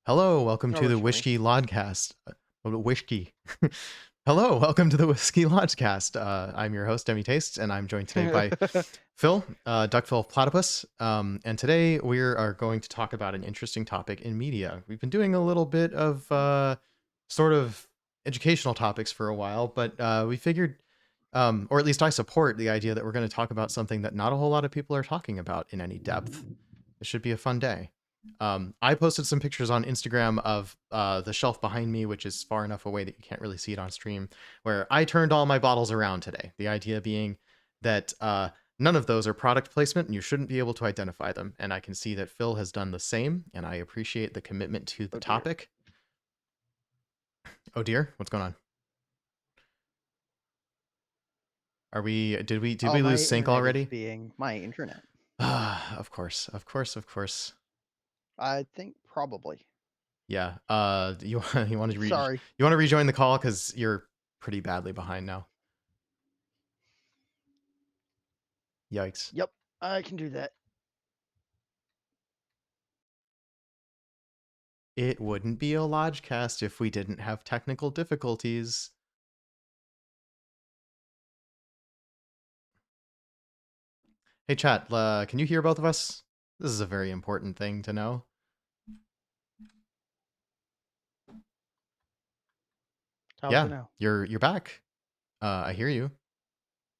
Hello, welcome That to the works for me. Whiskey Lodcast. Whiskey. Hello, welcome to the Whiskey Lodcast. I'm your host, DemiTastes, and I'm joined today by Phill, Duckphill Platypus. And today we are going to talk about an interesting topic in media. We've been doing a little bit of sort of educational topics for a while, but we figured, or at least I support the idea that we're going to talk about something that not a whole lot of people are talking about in any depth. It should be a fun day. I posted some pictures on Instagram of the shelf behind me, which is far enough away that you can't really see it on stream, where I turned all my bottles around today. The idea being that none of those are product placement and you shouldn't be able to identify them. And I can see that Phill has done the same, and I appreciate the commitment to the Oh dear. topic. Oh dear, what's going on? Are we did Oh, we my lose sync internet is already? being my internet. Ah, of course, of course, of course. I think probably. Yeah. You you want to Sorry. you want to rejoin the call because you're pretty badly behind now. Yikes. Yep, I can do that. It wouldn't be a Lodgecast if we didn't have technical difficulties. Hey chat, can you hear both of us? This is a very important thing to know. How's it Yeah, now? you're back. I hear you.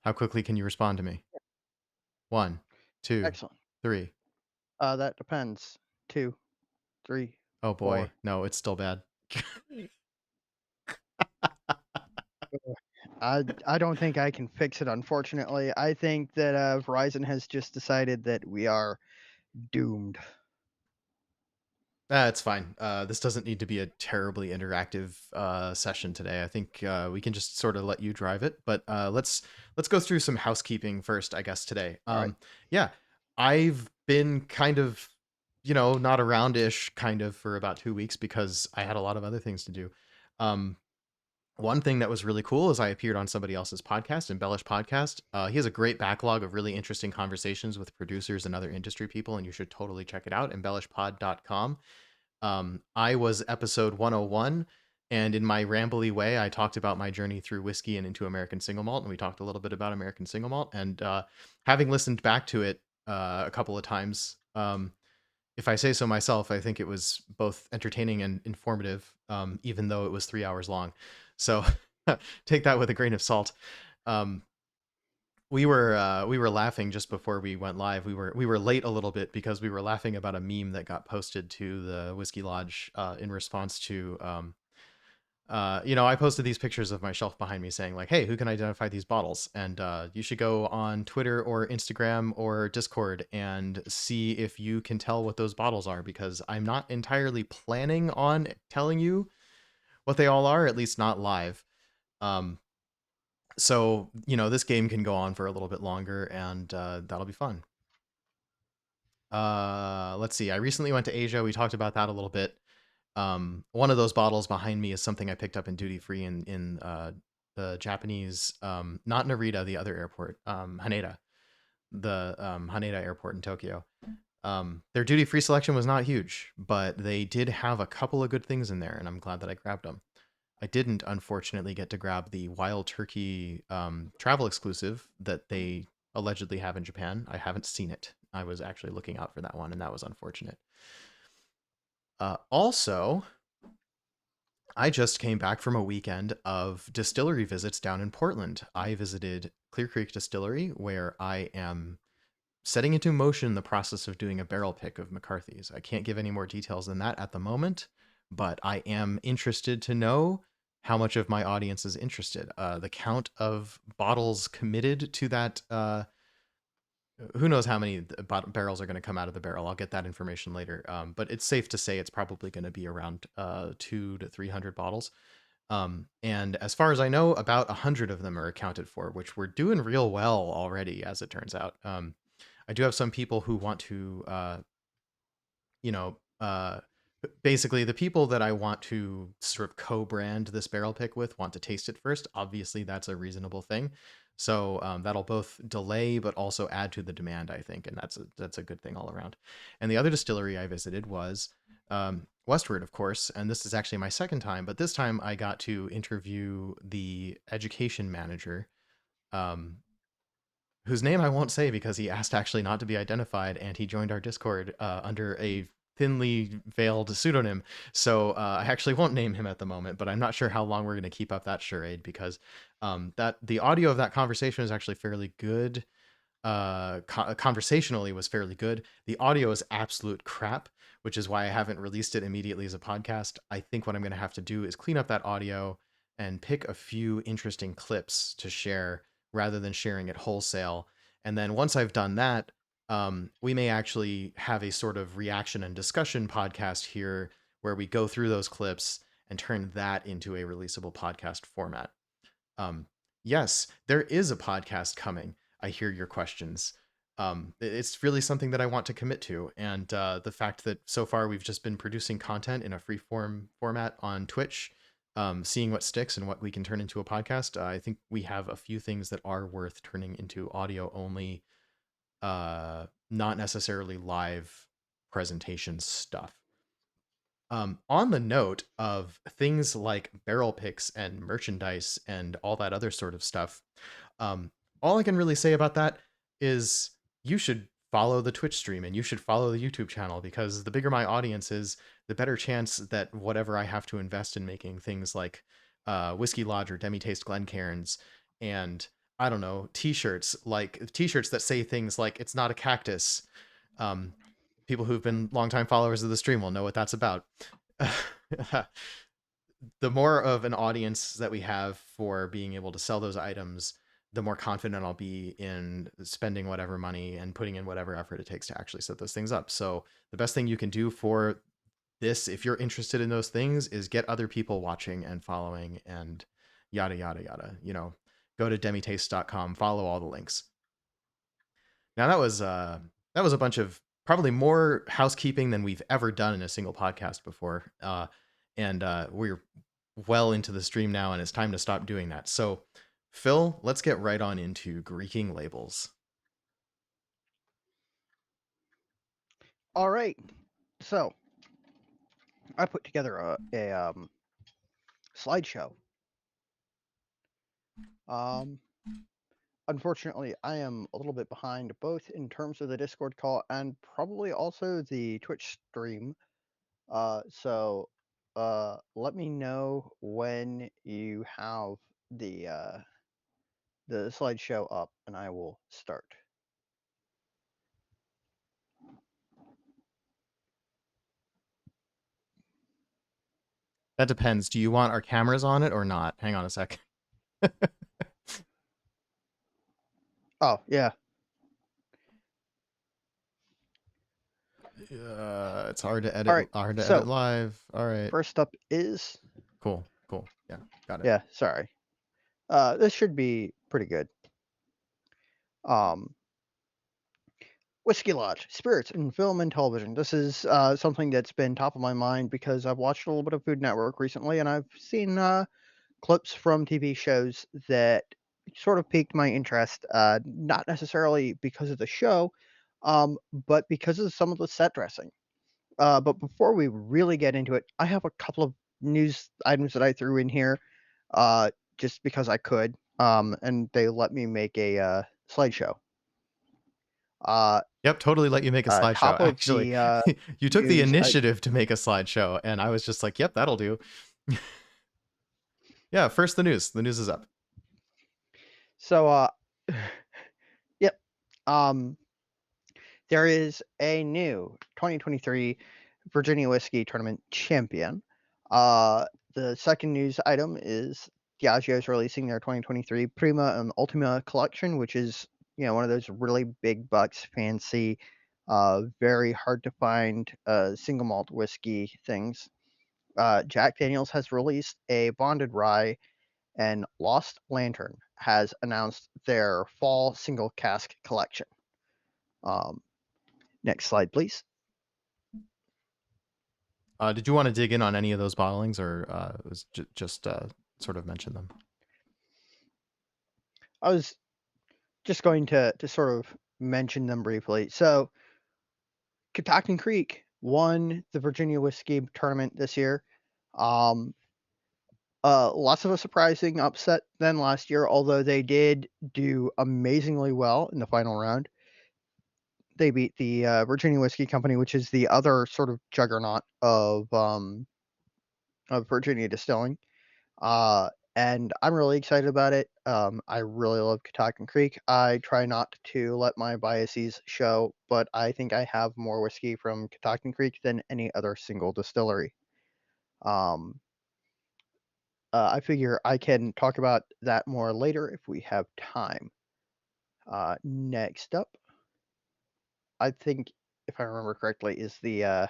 How quickly can you respond to me? 1, 2, Excellent. 3. That depends. 2, 3, Oh boy, 4. no, it's still bad. I don't think I can fix it, unfortunately. I think that Verizon has just decided that we are doomed. It's fine. This doesn't need to be a terribly interactive session today. I think we can just sort of let you drive it. But let's go through some housekeeping first, I guess, today. All right. Yeah, I've been kind of, not around-ish kind of for about 2 weeks because I had a lot of other things to do. Um, One thing that was really cool is I appeared on somebody else's podcast, Embellish Podcast. He has a great backlog of really interesting conversations with producers and other industry people, and you should totally check it out, embellishpod.com. I was episode 101, and in my rambly way, I talked about my journey through whiskey and into American single malt, and we talked a little bit about American single malt. And having listened back to it a couple of times, if I say so myself, I think it was both entertaining and informative, even though it was 3 hours long. So take that with a grain of salt. Um, we were laughing just before we went live. We were late a little bit because we were laughing about a meme that got posted to the Whiskey Lodge in response to I posted these pictures of my shelf behind me saying like, hey, who can identify these bottles? And you should go on Twitter or Instagram or Discord and see if you can tell what those bottles are, because I'm not entirely planning on telling you what they all are, at least not live. Um, so this game can go on for a little bit longer, and that'll be fun. Let's see, I recently went to Asia. We talked about that a little bit. One of those bottles behind me is something I picked up in duty free in the Japanese, not Narita, the other airport, Haneda, the Haneda airport in Tokyo. Their duty free selection was not huge, but they did have a couple of good things in there, and I'm glad that I grabbed them. I didn't, unfortunately, get to grab the Wild Turkey travel exclusive that they allegedly have in Japan. I haven't seen it. I was actually looking out for that one, and that was unfortunate. Also, I just came back from a weekend of distillery visits down in Portland. I visited Clear Creek Distillery, where I am setting into motion the process of doing a barrel pick of McCarthy's. I can't give any more details than that at the moment, but I am interested to know how much of my audience is interested. The count of bottles committed to that, who knows how many barrels are going to come out of the barrel. I'll get that information later. But it's safe to say it's probably going to be around 200 to 300 bottles. And as far as I know, about 100 of them are accounted for, which we're doing real well already, as it turns out. I do have some people who want to, you know, basically the people that I want to sort of co-brand this barrel pick with want to taste it first. Obviously, that's a reasonable thing. So that'll both delay but also add to the demand, I think, and that's a good thing all around. And the other distillery I visited was westward, of course, and this is actually my second time, but this time I got to interview the education manager, um, whose name I won't say because he asked actually not to be identified, and he joined our Discord under a thinly veiled pseudonym. So I actually won't name him at the moment, but I'm not sure how long we're going to keep up that charade because that the audio of that conversation is actually fairly good. Conversationally was fairly good. The audio is absolute crap, which is why I haven't released it immediately as a podcast. I think what I'm going to have to do is clean up that audio and pick a few interesting clips to share rather than sharing it wholesale. And then once I've done that, we may actually have a sort of reaction and discussion podcast here where we go through those clips and turn that into a releasable podcast format. Um, yes, there is a podcast coming. I hear your questions. It's really something that I want to commit to, and the fact that so far we've just been producing content in a free form format on Twitch, seeing what sticks and what we can turn into a podcast. I think we have a few things that are worth turning into audio only, not necessarily live presentation stuff. On the note of things like barrel picks and merchandise and all that other sort of stuff, um, all I can really say about that is you should follow the Twitch stream and you should follow the YouTube channel because the bigger my audience is, the better chance that whatever I have to invest in making things like Whiskey Lodge or DemiTaste Glencairns and I don't know, t-shirts that say things like it's not a cactus. Um, People who've been longtime followers of the stream will know what that's about. The more of an audience that we have for being able to sell those items, the more confident I'll be in spending whatever money and putting in whatever effort it takes to actually set those things up. So the best thing you can do for this, if you're interested in those things, is get other people watching and following and yada yada yada. Go to demitaste.com, follow all the links. Now that was a bunch of probably more housekeeping than we've ever done in a single podcast before. And we're well into the stream now, and it's time to stop doing that. So, Phill, let's get right on into Greeking labels. All right. So I put together a slideshow. Um, Unfortunately, I am a little bit behind both in terms of the Discord call and probably also the Twitch stream. So let me know when you have the uh, the slideshow up, and I will start. That depends. Do you want our cameras on it or not? Hang on a sec. Oh yeah. It's hard to All edit. right. Hard to edit So live. All right. first up is Cool. Cool. Yeah. Got it. yeah. Sorry. This should be pretty good. Um, Whiskey Lodge, spirits in film and television. This is something that's been top of my mind because I've watched a little bit of Food Network recently, and I've seen clips from TV shows that sort of piqued my interest. Not necessarily because of the show, but because of some of the set dressing. But before we really get into it, I have a couple of news items that I threw in here, just because I could, and they let me make a slideshow. Uh, Yep, totally let you make a slideshow. Top of Actually, the you took the news. initiative to make a slideshow, and I was just like, "Yep, that'll do." Yeah, first the news. The news is up. So, yep. Um, there is a new 2023 Virginia Whiskey Tournament champion. The second news item is Diageo is releasing their 2023 Prima and Ultima collection, which is one of those really big bucks, fancy, very hard to find single malt whiskey things. Jack Daniels has released a bonded rye, and Lost Lantern has announced their fall single cask collection. Um, Next slide, please. Did you want to dig in on any of those bottlings, or was just sort of mention them? I was just going to sort of mention them briefly. So, Catoctin Creek won the Virginia Whiskey Tournament this year. Um, Lots of a surprising upset than last year, although they did do amazingly well in the final round. They beat the Virginia Whiskey Company, which is the other sort of juggernaut of Virginia distilling. And I'm really excited about it. I really love Catoctin Creek. I try not to let my biases show, but I think I have more whiskey from Catoctin Creek than any other single distillery. Um, I figure I can talk about that more later if we have time. Next up, I think, if I remember correctly, is the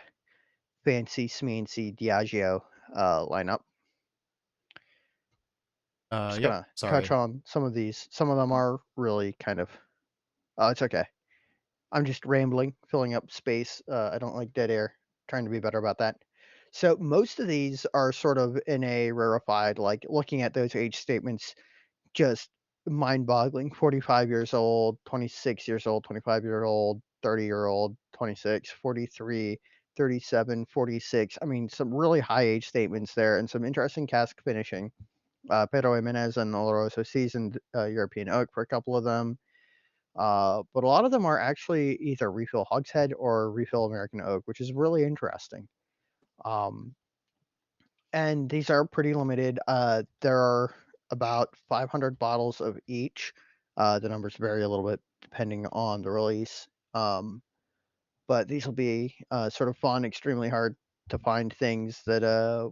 Fancy Smeancy Diageo lineup. Just Yep. gonna touch Sorry. on some of these. Some of them are really kind of. Oh, it's okay. I'm just rambling, filling up space. I don't like dead air. Trying to be better about that. So most of these are sort of in a rarefied, like looking at those age statements, just mind-boggling. 45 years old, 26 years old, 25-year-old, 30-year-old, 26, 43, 37, 46. I mean, some really high age statements there, and some interesting cask finishing. Pedro Jimenez and Oloroso seasoned European oak for a couple of them. But a lot of them are actually either refill hogshead or refill American oak, which is really interesting. Um, and these are pretty limited. There are about 500 bottles of each. The numbers vary a little bit depending on the release. But these will be sort of fun, extremely hard to find things that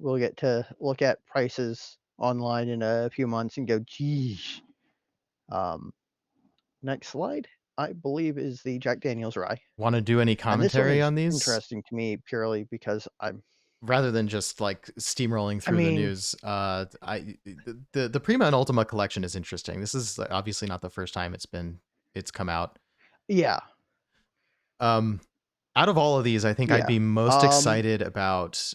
we'll get to look at prices online in a few months and go, geez. Um, Next slide, I believe, is the Jack Daniel's rye. Want to do any And this one commentary is on these interesting to me purely because rather than just like steamrolling I through the mean, news? The Prima and Ultima collection is interesting. This is obviously not the first time it's come out. yeah, Um, Out of all of these, I think I'd yeah. be most Um, excited about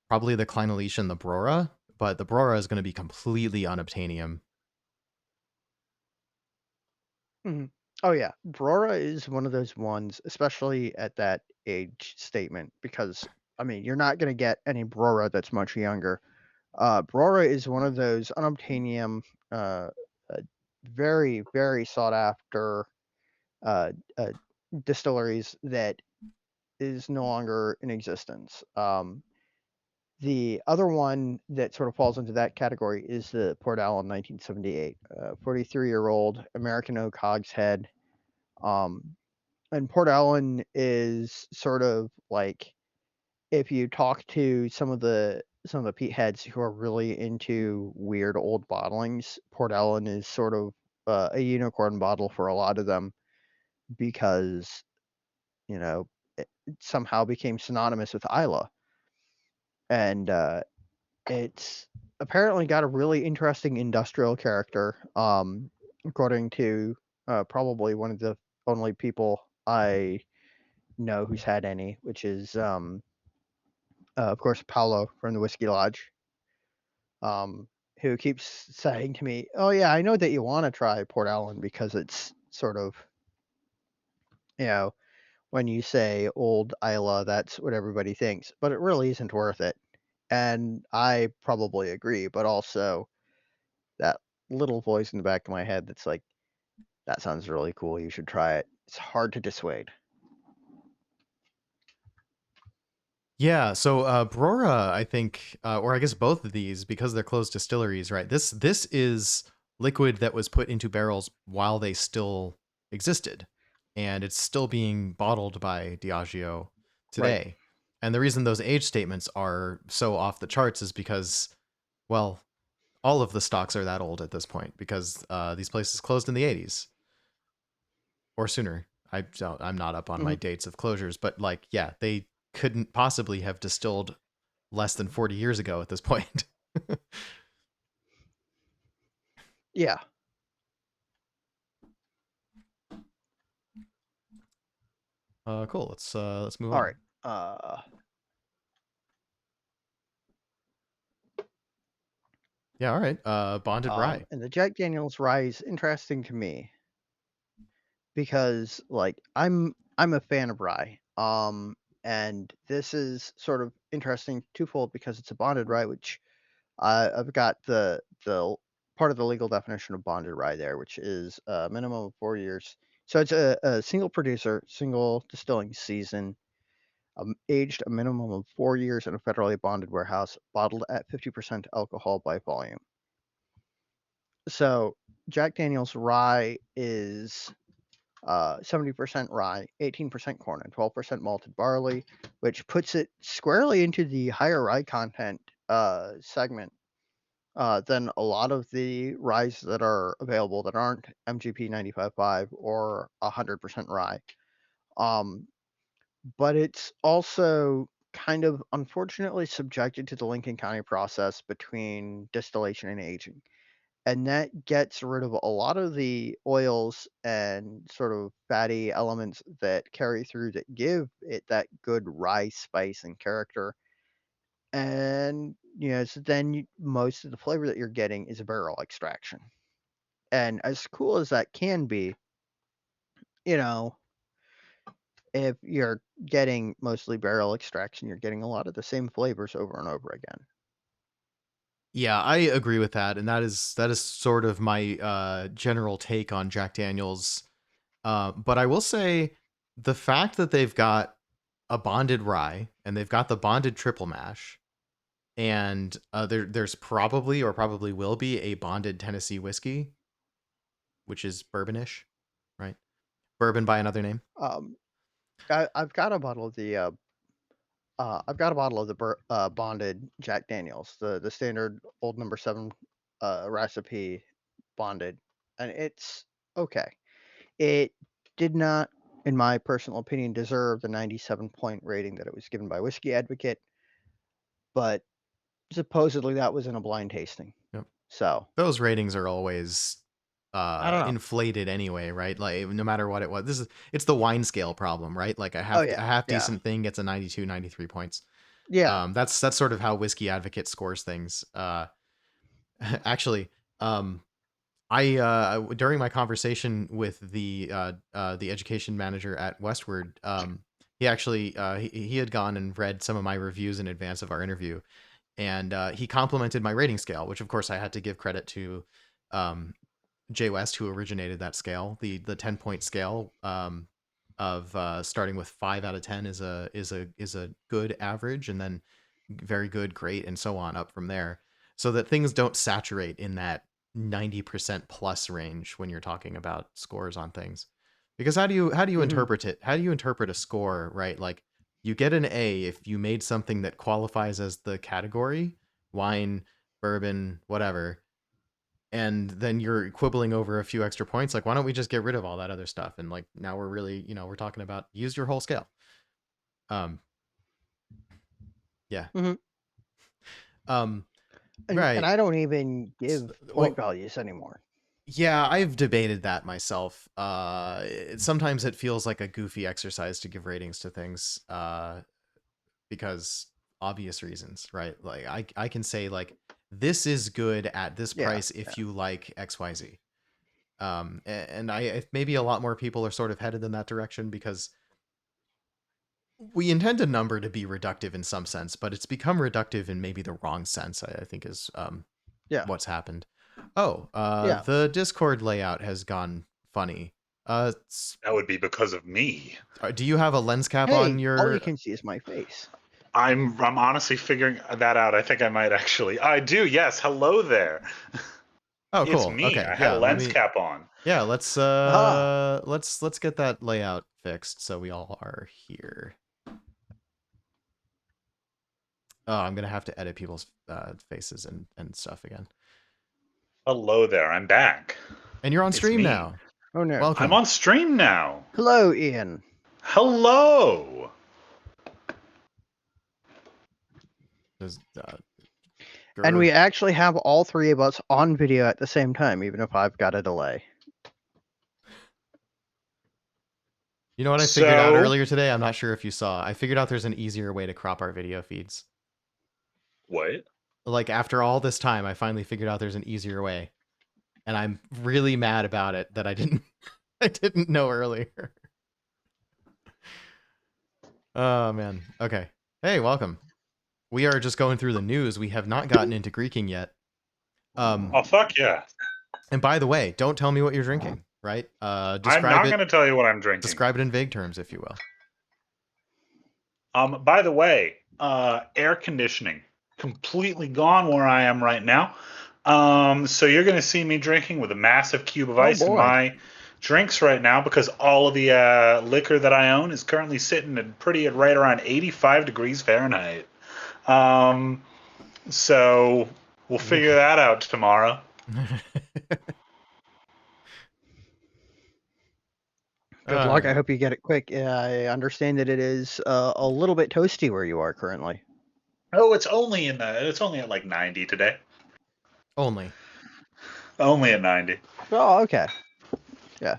probably the Clinalicia and the Brora, but the Brora is going to be completely unobtainium. mhm. Oh yeah, Brora is one of those ones, especially at that age statement, because I mean, you're not gonna get any Brora that's much younger. Brora is one of those unobtainium, uh, uh, very, very sought after uh, uh, distilleries that is no longer in existence. The other one that sort of falls into that category is the Port Allen 1978, 43-year-old American oak hogshead. Um, and Port Allen is sort of like if you talk to some of the peat heads who are really into weird old bottlings, Port Allen is sort of a unicorn bottle for a lot of them because you know it somehow became synonymous with Isla, and it's apparently got a really interesting industrial character, according to probably one of the only people I know who's had any, which is, of course, Paolo from the Whiskey Lodge, um, who keeps saying to me, "Oh yeah, I know that you want to try Port Allen because it's sort of, you know, when you say old Isla, that's what everybody thinks, but it really isn't worth it." And I probably agree, but also that little voice in the back of my head that's like, "That sounds really cool, you should try it." It's hard to dissuade. Yeah, so Brora, I think, or I guess both of these, because they're closed distilleries, right? This is liquid that was put into barrels while they still existed, and it's still being bottled by Diageo Right. today. And the reason those age statements are so off the charts is because, well, all of the stocks are that old at this point because these places closed in the 80s or sooner. I'm not up on my Mhm. dates of closures, but like, yeah, they couldn't possibly have distilled less than 40 years ago at this point. Yeah. Cool. Let's move on. Alright. Yeah. All right. Bonded rye. And the Jack Daniel's rye is interesting to me because, like, I'm a fan of rye. And this is sort of interesting twofold because it's a bonded rye, which I've got the part of the legal definition of bonded rye there, which is a minimum of 4 years. So it's a single producer, single distilling season, aged a minimum of 4 years in a federally bonded warehouse, bottled at 50% alcohol by volume. So Jack Daniel's rye is 70% rye, 18% corn, and 12% malted barley, which puts it squarely into the higher rye content segment than a lot of the ryes that are available that aren't MGP 95.5 or 100% rye. Um, but it's also kind of unfortunately subjected to the Lincoln County process between distillation and aging. And that gets rid of a lot of the oils and sort of fatty elements that carry through that give it that good rye spice and character. And so then most of the flavor that you're getting is a barrel extraction. And as cool as that can be, you know, if you're getting mostly barrel extraction, you're getting a lot of the same flavors over and over again. Yeah, I agree with that, and that is sort of my general take on Jack Daniel's. But I will say the fact that they've got a bonded rye and they've got the bonded triple mash, and there's probably will be a bonded Tennessee whiskey, which is bourbonish, right? Bourbon by another name. Um, I've got a bottle of the bonded Jack Daniels, the standard old number 7 recipe bonded, and it's okay. It did not, in my personal opinion, deserve the 97-point rating that it was given by Whiskey Advocate, but supposedly that was in a blind tasting. Yep. So Those ratings are always I don't know. inflated anyway, right? Like no matter what it was. It's the wine scale problem, right? Like Oh a yeah, half yeah, decent thing gets a 92, 93 points. yeah. That's sort of how Whiskey Advocate scores things. Actually, I during my conversation with the education manager at Westward, he actually he had gone and read some of my reviews in advance of our interview, and he complimented my rating scale, which of course I had to give credit to um, Jay West, who originated that scale, the 10-point scale of starting with 5 out of 10 is a good average, and then very good, great, and so on up from there, so that things don't saturate in that 90% plus range when you're talking about scores on things. Because how do you Hmm. interpret it? How do you interpret a score, right? Like you get an A if you made something that qualifies as the category, wine, bourbon, whatever, and then you're quibbling over a few extra points. Like, why don't we just get rid of all that other stuff? And like now we're really, we're talking about use your whole scale. Um, yeah. Hmm. Um, And right. I don't even give point Well, values anymore. yeah, I've debated that myself. Sometimes it feels like a goofy exercise to give ratings to things, because obvious reasons, right? Like I can say like this is good at this Yeah, price yeah, if you like XYZ. And maybe a lot more people are sort of headed in that direction because we intend a number to be reductive in some sense, but it's become reductive in maybe the wrong sense, I think is yeah, what's happened. Oh, yeah. the Discord layout has gone funny. That would be because of me. Do you have a lens cap on Hey, all you your? can see is my face. I'm honestly figuring that out. I think I might actually. I do. Yes. Hello there. Oh, It's cool. me. Okay, I had yeah. a lens cap on. Yeah. Ah, Let's get that layout fixed so we all are here. Oh, I'm gonna have to edit people's faces and stuff again. Hello there. I'm back. And you're on It's stream me. now. oh no. I'm Welcome. on stream now. Hello, Ian. Hello. There's And Gur. we actually have all three of us on video at the same time, even if I've got a delay. You know what I figured out So, earlier today? I'm not sure if you saw. I figured out there's an easier way to crop our video feeds. what? Like after all this time, I finally figured out there's an easier way, and I'm really mad about it that I didn't I didn't know earlier. Oh man. Okay. Hey, welcome. We are just going through the news. We have not gotten into Greeking yet. Oh, fuck yeah. And by the way, don't tell me what you're drinking, right? I'm Describe not it. going to tell you what I'm drinking. Describe it in vague terms, if you will. By the way, air conditioning completely gone where I am right now. So you're going to see me drinking with a massive cube of Oh ice in boy. my drinks right now because all of the liquor that I own is currently sitting at right around 85 degrees Fahrenheit. So we'll figure Oof. that out tomorrow. Good All luck. I right. hope you get it quick. I understand that it is a little bit toasty where you are currently. Oh, it's only at like 90 today. Only. Only at 90. Oh, okay. Yeah.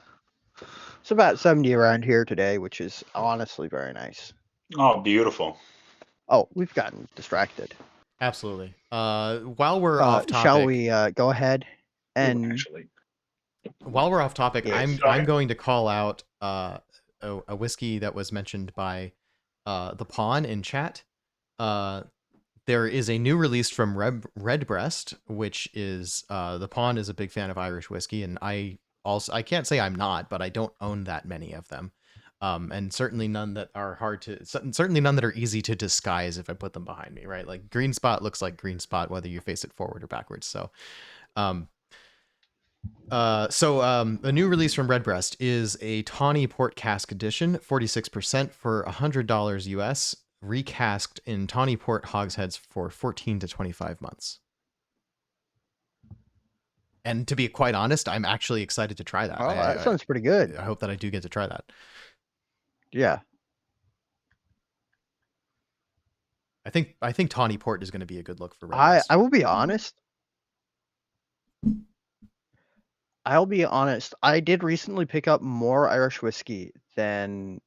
It's about 70 around here today, which is honestly very nice. Oh, beautiful. Oh, we've gotten distracted. Absolutely. While we're off Shall topic, we go ahead Ooh, and actually. yes. I'm going to call out a whiskey that was mentioned by the Pawn in chat. Uh, there is a new release from Redbreast, which is the Pawn is a big fan of Irish whiskey, and I can't say I'm not, but I don't own that many of them. And certainly none that are certainly none that are easy to disguise if I put them behind me, right? Like Green Spot looks like Green Spot whether you face it forward or backwards. So, um, a new release from Redbreast is a tawny port cask edition, 46% for $100 US, recast in tawny port hogsheads for 14 to 25 months. And to be quite honest, I'm actually excited to try that. Oh, that sounds pretty good. I hope that I do get to try that. Yeah. I think tawny port is going to be a good look for Redbreast. I will be honest. I'll be honest. I did recently pick up more Irish whiskey than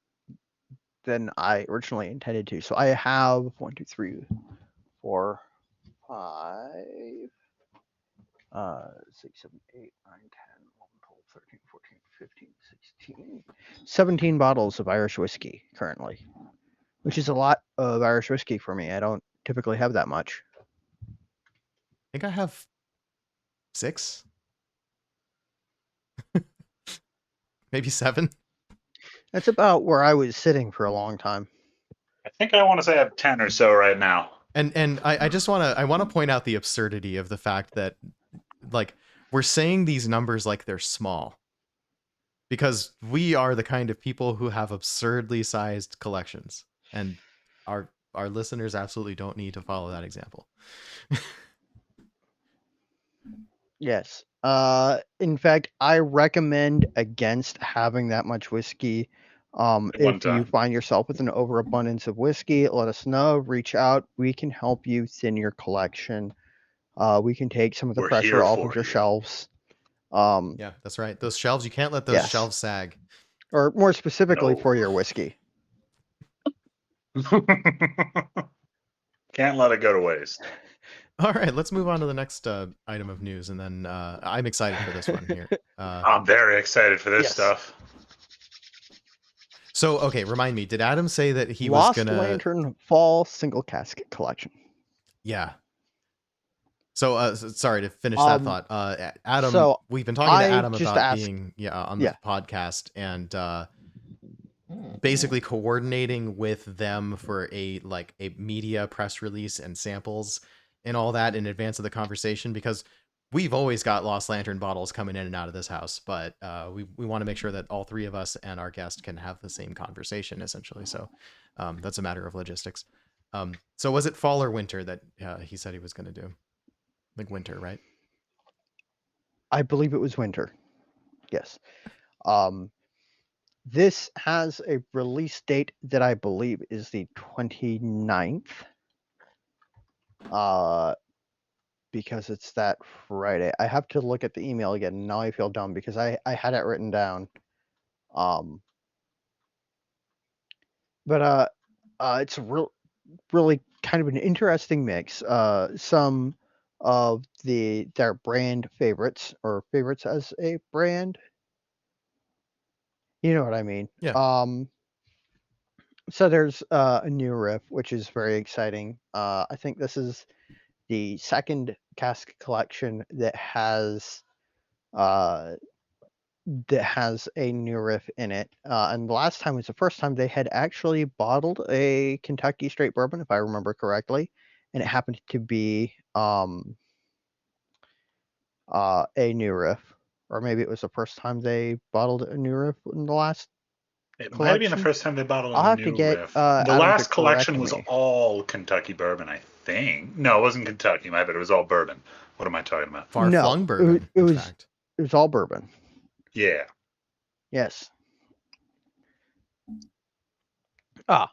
I originally intended to. So I have 1, 2, 3, 4, 5, 6, 7, 8, 9, 10, 11, 12, 13, 14, 15, 16, 17 bottles of Irish whiskey currently, which is a lot of Irish whiskey for me. I don't typically have that much. I think I have 6, maybe 7. That's about where I was sitting for a long time. I think I want to say I have 10 or so right now. And I just want to point out the absurdity of the fact that like we're saying these numbers like they're small because we are the kind of people who have absurdly sized collections, and our listeners absolutely don't need to follow that example. Yes. In fact, I recommend against having that much whiskey. At one If you time. find yourself with an overabundance of whiskey, let us know. Reach out. We can help you thin your collection. We can take some of the We're pressure here off of for your you. shelves. Yeah, that's right. Those shelves, you can't let those Yes. shelves sag. Or more specifically No. for your whiskey. Can't let it go to waste. All right, let's move on to the next item of news, and then I'm excited for this one here. I'm very excited for this Yes. stuff. So, okay, remind me, did Adam say that he was Lost gonna? Lantern Fall Single Casket Collection. Yeah. So, sorry to finish that thought. Adam, so we've been talking to I Adam just about asked- being on the podcast and basically coordinating with them for a media press release and samples and all that in advance of the conversation, because we've always got Lost Lantern bottles coming in and out of this house, but we want to make sure that all three of us and our guest can have the same conversation essentially. So that's a matter of logistics. So was it fall or winter that he said he was going to do? Like winter, right? I believe it was winter. Yes. This has a release date that I believe is the 29th. Because it's that Friday. I have to look at the email again. Now I feel dumb because I had it written down. But it's really kind of an interesting mix. Some of their brand favorites or favorites as a brand. You know what I mean? Yeah. So there's a new riff, which is very exciting. I think this is the second cask collection that has a new riff in it. And the last time was the first time they had actually bottled a Kentucky straight bourbon, if I remember correctly, and it happened to be a new riff, or maybe it was the first time they bottled a new riff in the last It might have been the collection. first time they bottled I'll a have to new get riff. The Adam to last correct collection was me. all Kentucky bourbon, I think. No, it wasn't Kentucky, my bad. It was all bourbon. What am I talking about? Far No, flung bourbon, it in was fact. all bourbon. Yeah. Yes.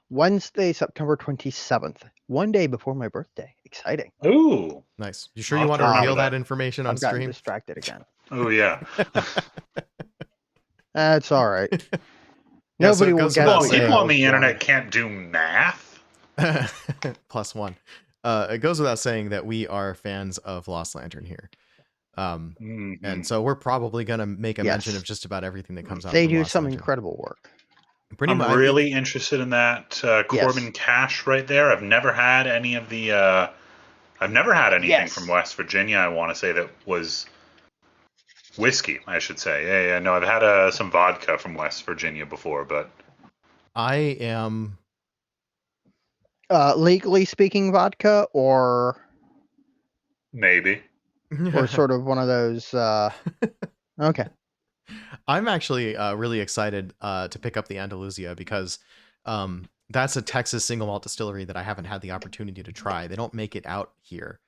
Wednesday, September 27th, one day before my birthday. Exciting. Ooh. Nice. You sure I'll you have want to to remember reveal that that. information on I've gotten stream? distracted again. Oh yeah. That's all right. Yeah, so Nobody it will goes get without what year People I on was the internet born. can't do math. +1. It goes without saying that we are fans of Lost Lantern here. And so we're probably going to make a mention Yes. of just about everything that comes out They from do Lost some Lantern. incredible work. Pretty I'm much. really interested in that Corbin Cash right there. I've never had any of the. I've never had anything from West Virginia. I want to say that was whiskey. I should say. Yeah. No, I've had some vodka from West Virginia before, but I am legally speaking vodka, or maybe. or sort of one of those. Okay. I'm actually really excited to pick up the Andalusia because that's a Texas single malt distillery that I haven't had the opportunity to try. They don't make it out here.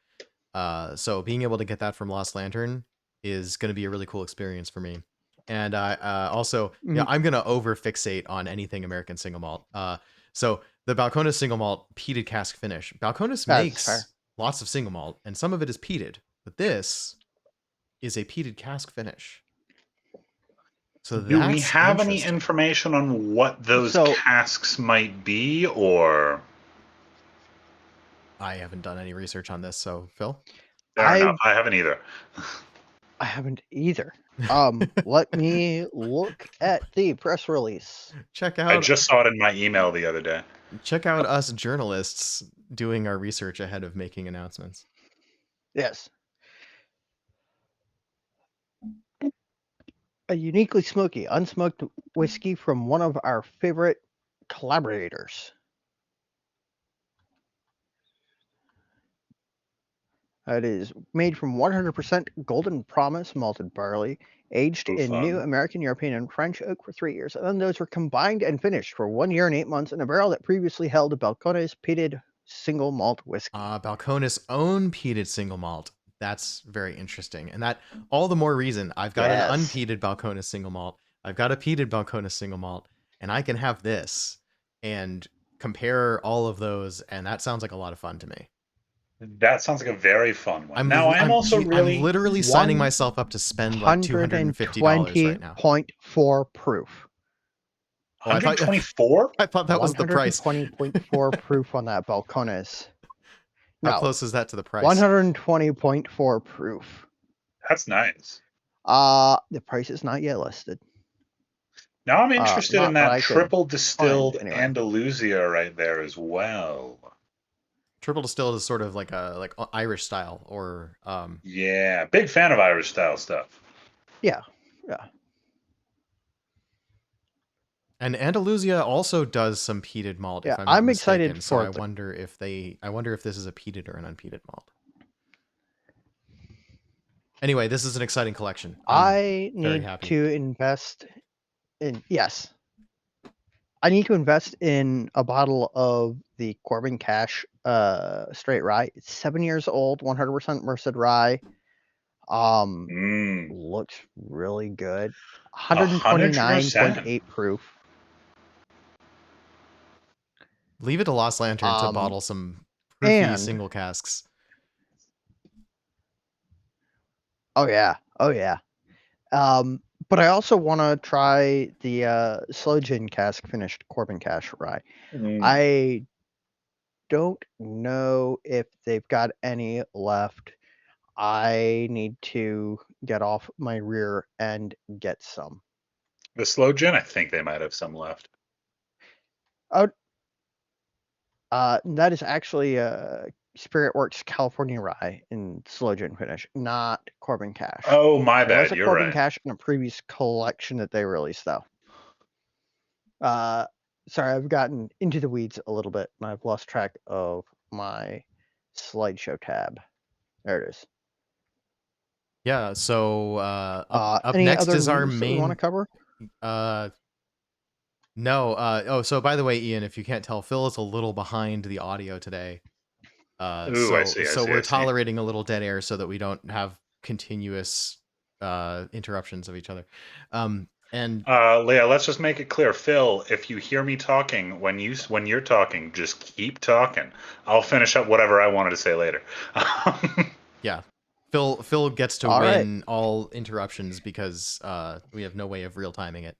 So being able to get that from Lost Lantern is going to be a really cool experience for me. And also, I'm going to over fixate on anything American single malt. So the Balcones single malt peated cask finish. Balcones makes lots of single malt, and some of it is peated, but this is a peated cask finish. So do we have any information on what those casks might be, or? I haven't done any research on this, so Phil? Fair enough. I haven't either. I haven't either. Let me look at the press release. Check out. I just saw it in my email the other day. Check out us journalists doing our research ahead of making announcements. Yes. A uniquely smoky, unsmoked whiskey from one of our favorite collaborators. It is made from 100% Golden Promise malted barley, aged in new American, European, and French oak for 3 years. And then those were combined and finished for 1 year and 8 months in a barrel that previously held a Balcones peated single malt whiskey. Balcones' own peated single malt. That's very interesting. And that all the more reason I've got an unpeated Balcones single malt. I've got a peated Balcones single malt, and I can have this and compare all of those. And that sounds like a lot of fun to me. That sounds like a very fun one. I'm literally signing myself up to spend like $250 right now. 120.4 proof. 124? I thought that was the price. 120.4 proof on that Balcones. How close is that to the price? 120.4 proof. That's nice. The price is not yet listed. Now I'm interested in that triple distilled Andalusia right there as well. Triple distilled is sort of like Irish style, or yeah, big fan of Irish style stuff. Yeah. And Andalusia also does some peated malt. Yeah, if I'm excited for so it. I wonder if this is a peated or an unpeated malt. Anyway, this is an exciting collection. I need to invest in I need to invest in a bottle of the Corbin Cash straight rye. It's 7 years old, 100% Merced rye. Looks really good. 129.8 proof. Leave it to Lost Lantern to bottle some proofy single casks. Oh yeah. But I also want to try the slow gin cask finished Corbin Cash rye. I don't know if they've got any left. I need to get off my rear and get some. The slow gin, I think they might have some left. Oh, That is actually Spirit Works California Rye in slow gin finish, not Corbin Cash. Oh, my There was bad. a You're Corbin right. Cash in a previous collection that they released, though. Sorry, I've gotten into the weeds a little bit, and I've lost track of my slideshow tab. There it is. Yeah, so up Any next other is our news that we want to main. cover? No. Oh, so by the way, Ian, if you can't tell, Phill is a little behind the audio today. Ooh, I So see. I see. we're I see. tolerating a little dead air so that we don't have continuous interruptions of each other. And Leah, let's just make it clear. Phill, if you hear me talking when you're talking, just keep talking. I'll finish up whatever I wanted to say later. yeah, Phill gets to All right. win all interruptions because we have no way of real timing it.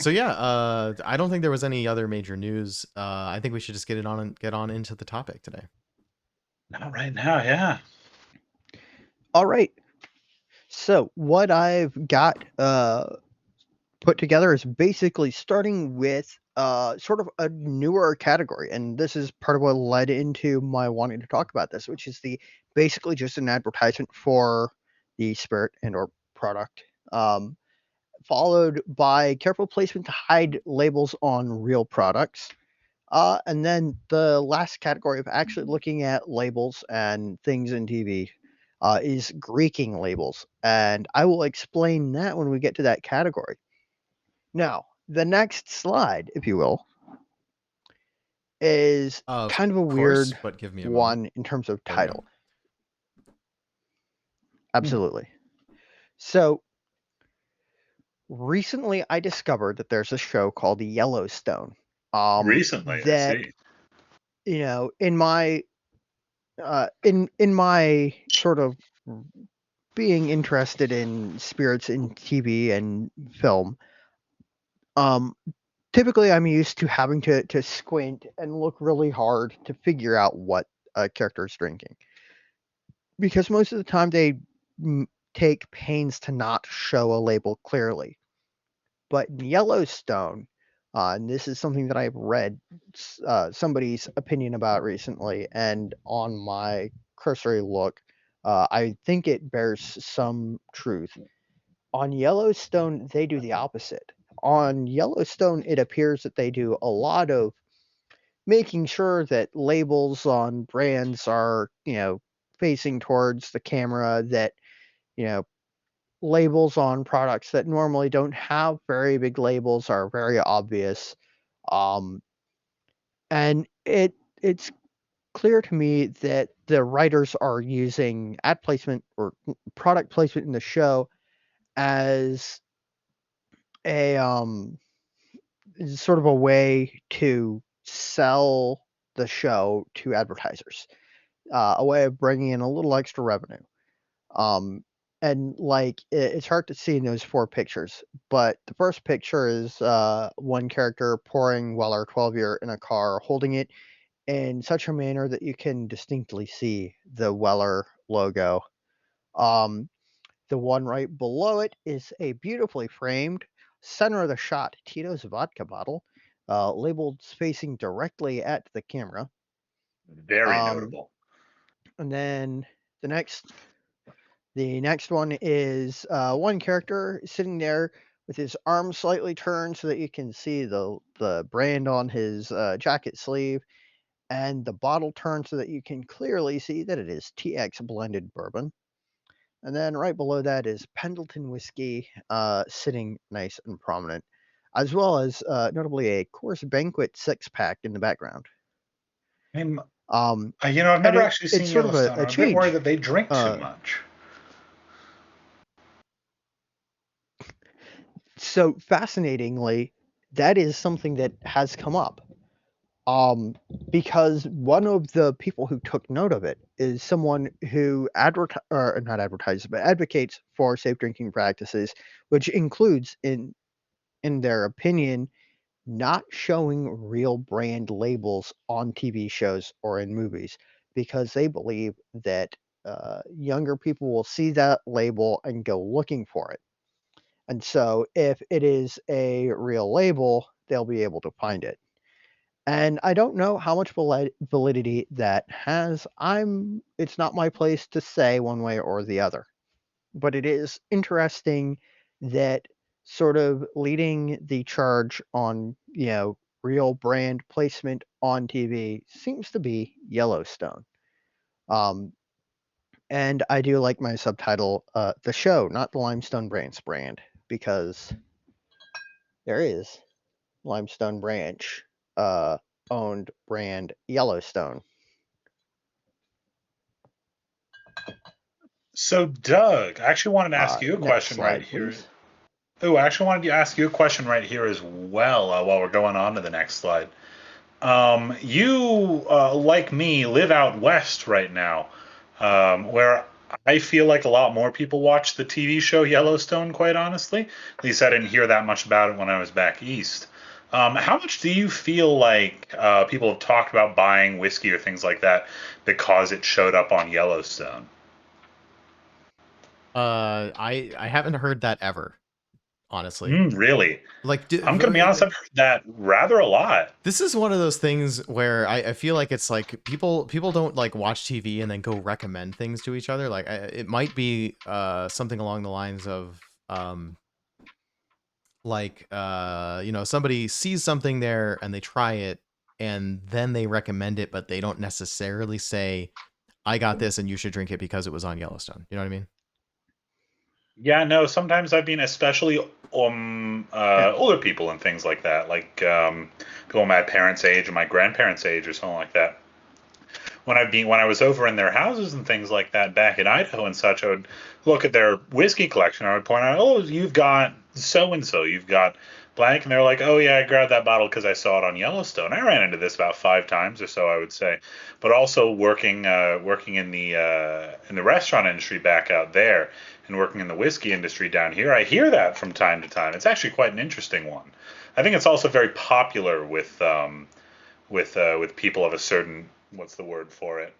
So yeah, I don't think there was any other major news. I think we should just get on into the topic today. Not right now, yeah. All right. So what I've got put together is basically starting with sort of a newer category, and this is part of what led into my wanting to talk about this, which is the basically just an advertisement for the spirit and or product, followed by careful placement to hide labels on real products. And then the last category of actually looking at labels and things in TV is Greeking labels. And I will explain that when we get to that category. Now, the next slide, if you will, is Of kind of a course, weird but give me a moment. one in terms of There we go. title. Absolutely. So recently I discovered that there's a show called Yellowstone. Recently, I That, see. you know, in my in my sort of being interested in spirits in TV and film, um, typically I'm used to having to squint and look really hard to figure out what a character is drinking, because most of the time they take pains to not show a label clearly. But in Yellowstone, and this is something that I've read somebody's opinion about recently, and on my cursory look, I think it bears some truth. On Yellowstone, they do the opposite. On Yellowstone, it appears that they do a lot of making sure that labels on brands are, facing towards the camera, that, you know, labels on products that normally don't have very big labels are very obvious. Um, and it's clear to me that the writers are using ad placement or product placement in the show as a sort of a way to sell the show to advertisers, a way of bringing in a little extra revenue. Um, and like it's hard to see in those four pictures, but the first picture is one character pouring Weller 12 year in a car, holding it in such a manner that you can distinctly see the Weller logo. Um, the one right below it is a beautifully framed, center of the shot Tito's vodka bottle, labeled facing directly at the camera. Very Um, notable. and then the next one is one character sitting there with his arm slightly turned so that you can see the brand on his jacket sleeve, and the bottle turned so that you can clearly see that it is TX blended bourbon. And then right below that is Pendleton whiskey, sitting nice and prominent, as well as notably a Coors Banquet 6 pack in the background. I'm, Um, I've and never actually it's seen sort of Yellowstone. a I'm a bit worried change. that they drink too Uh, much. so fascinatingly, that is something that has come up. Because one of the people who took note of it is someone who or not advertises, but advocates for safe drinking practices, which includes, in their opinion, not showing real brand labels on TV shows or in movies, because they believe that younger people will see that label and go looking for it. And so if it is a real label, they'll be able to find it. And I don't know how much validity that has. It's not my place to say one way or the other. But it is interesting that sort of leading the charge on, real brand placement on TV seems to be Yellowstone. And I do like my subtitle, the show, not the Limestone Branch brand, because there is Limestone Branch owned brand Yellowstone. So, Doug, I actually wanted to ask you a question right here. Please. Oh, I actually wanted to ask you a question right here as well while we're going on to the next slide. You, like me, live out west right now, where I feel like a lot more people watch the TV show Yellowstone, quite honestly. At least I didn't hear that much about it when I was back east. How much do you feel like people have talked about buying whiskey or things like that because it showed up on Yellowstone? I haven't heard that ever, honestly. Really? Like, I'm gonna be honest, I've heard that rather a lot. this is one of those things where I feel like it's like people don't like watch TV and then go recommend things to each other. Like, it might be something along the lines of somebody sees something there and they try it and then they recommend it, but they don't necessarily say, I got this and you should drink it because it was on Yellowstone. You know what I mean? Yeah, no, sometimes I've been especially Yeah. older people and things like that, like people my parents' age or my grandparents' age or something like that. When I was over in their houses and things like that back in Idaho and such, I would look at their whiskey collection. I would point out, oh, you've got so and so, you've got blank, and they're like, oh yeah, I grabbed that bottle because I saw it on Yellowstone. I ran into this about 5 times or so, I would say. But also working in the restaurant industry back out there and working in the whiskey industry down here, I hear that from time to time. It's actually quite an interesting one. I think it's also very popular with people of a certain, what's the word for it?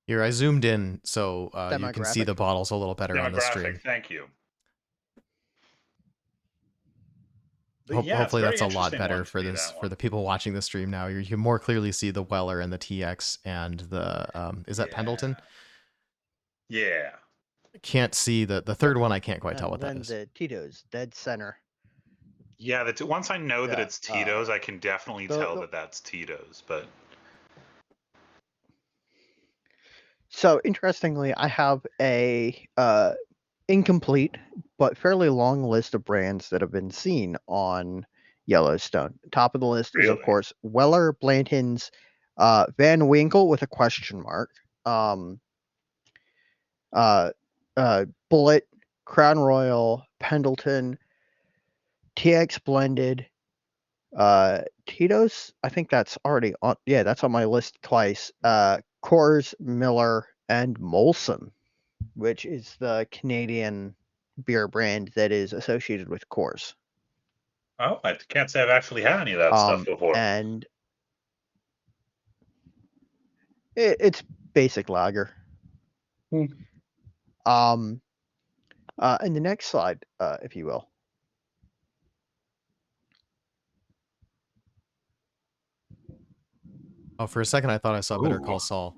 Here, I zoomed in so you can see Demographic. the bottles a little better on the stream. Demographic. Thank you. Yeah, it's a Hopefully very that's a lot interesting better one to for me, this that for one. the people watching the stream now. You can more clearly see the Weller and the TX and the is that Pendleton? Yeah. Can't see the third one. I can't quite tell what that And is. then the Tito's dead center. Yeah, once I know that Yeah, it's Tito's, I can definitely tell that that's Tito's. But so interestingly, I have a incomplete but fairly long list of brands that have been seen on Yellowstone. Top of the list is, of really, course, Weller, Blanton's, Van Winkle with a question mark, uh, Bullet, Crown Royal, Pendleton, TX Blended, Tito's. I think that's already on. Yeah, that's on my list twice. Coors, Miller, and Molson, which is the Canadian beer brand that is associated with Coors. oh, I can't say I've actually had any of that stuff before. And it's basic lager. And the next slide, if you will. Oh, for a second I thought I saw Better Call Saul.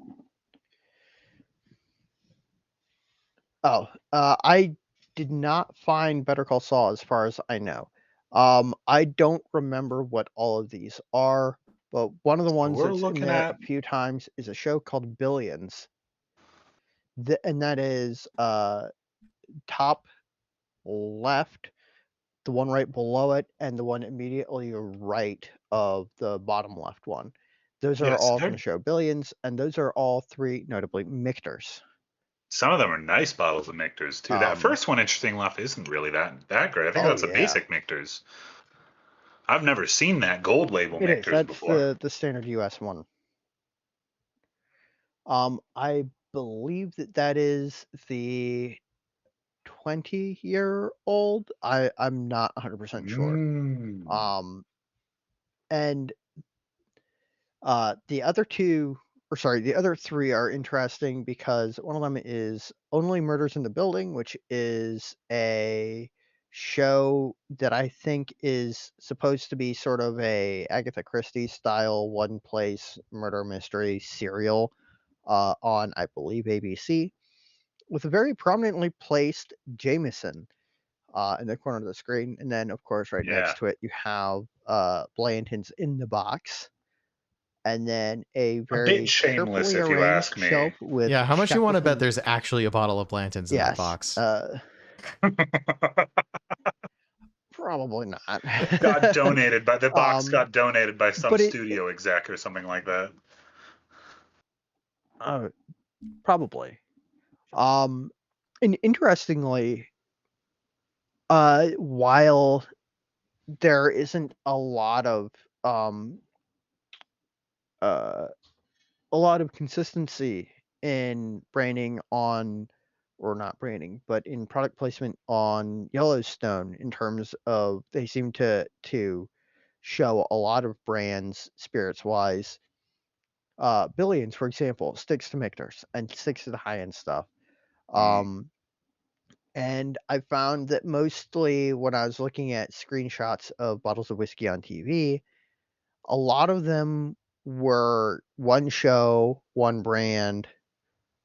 Oh, I did not find Better Call Saul as far as I know. I don't remember what all of these are, but one of the ones we're that's in looking there at a few times is a show called Billions. And that is top left, the one right below it, and the one immediately right of the bottom left one. Those are all from the show Billions, and those are all three, notably, Michter's. Some of them are nice bottles of Michter's too. That first one, interesting enough, isn't really that great. I think that's a basic Michter's. I've never seen that gold label Michter's before. That's the standard US one. I believe that is the 20-year-old. I'm not 100% sure. And the other three are interesting because one of them is Only Murders in the Building, which is a show that I think is supposed to be sort of a Agatha Christie style one place murder mystery serial on, I believe, ABC, with a very prominently placed Jameson in the corner of the screen. And then, of course, right Yeah. next to it, you have Blanton's In the Box. And then a A bit very shameless, carefully if you arranged ask me. shelf with Yeah, how much you want to bet Shackleton's. there's actually a bottle of Blanton's in that Yes. box? Probably not. Got donated by the box. um, Got donated by some but studio exec or something like that. probably. And interestingly, while there isn't um, uh, a lot of consistency in branding on, or not branding, but in product placement on Yellowstone, in terms of they seem to show a lot of brands spirits wise. Billions, for example, sticks to Michter's and sticks to the high end stuff. Mm. Um, and I found that mostly when I was looking at screenshots of bottles of whiskey on TV, a lot of them were one show, one brand,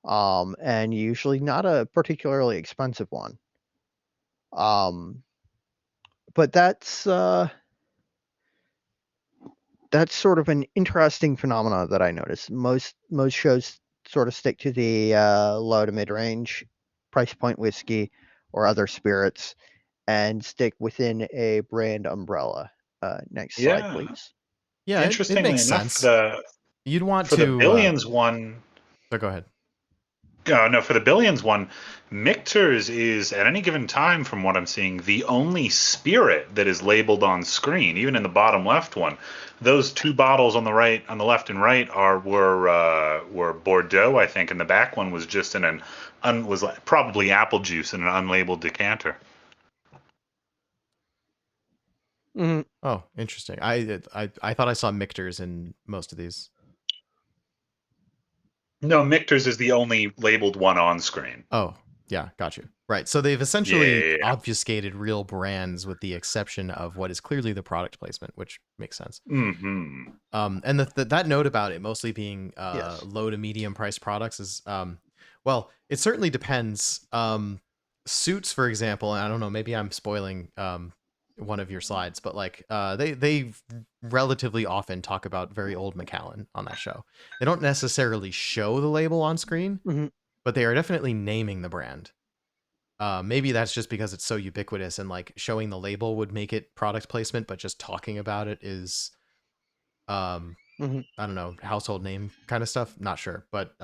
and usually not a particularly expensive one. Um, but that's sort of an interesting phenomenon that I noticed. Most shows sort of stick to the low to mid range price point whiskey or other spirits and stick within a brand umbrella. Next slide, Yeah. please. Yeah, it Interestingly makes enough, sense. You'd want for the to. Billions one, So go ahead. no, for the Billions one, Michter's is at any given time, from what I'm seeing, the only spirit that is labeled on screen. Even in the bottom left one, those two bottles on the right, on the left and right, were Bordeaux, I think, and the back one was just in was probably apple juice in an unlabeled decanter. Mm-hmm. Oh, interesting. I thought I saw Michter's in most of these. No, Michter's is the only labeled one on screen. Oh, yeah, got you. Right. So they've essentially Yeah. obfuscated real brands with the exception of what is clearly the product placement, which makes sense. Mm-hmm. And that note about it mostly being Yes. low to medium price products is well, it certainly depends. Suits, for example, and I don't know, maybe I'm spoiling one of your slides, but like they relatively often talk about very old Macallan on that show. They don't necessarily show the label on screen, Mm-hmm. but they are definitely naming the brand. Maybe that's just because it's so ubiquitous and like showing the label would make it product placement, but just talking about it is Mm-hmm. I don't know, household name kind of stuff. Not sure, but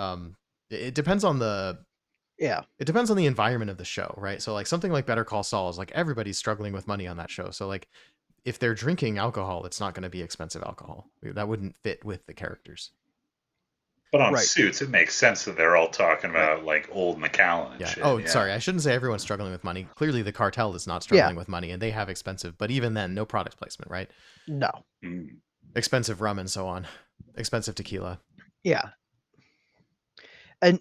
it depends on Yeah. it depends on the environment of the show, right? So like something like Better Call Saul is like everybody's struggling with money on that show. So like if they're drinking alcohol, it's not going to be expensive alcohol. That wouldn't fit with the characters. But on Right. Suits, it makes sense that they're all talking Right. about like old Macallan and Yeah. shit. Oh, Yeah. sorry. I shouldn't say everyone's struggling with money. Clearly, the cartel is not Yeah. struggling with money, and they have expensive. But even then, no product placement, right? No. Mm. Expensive rum and so on. Expensive tequila. Yeah. And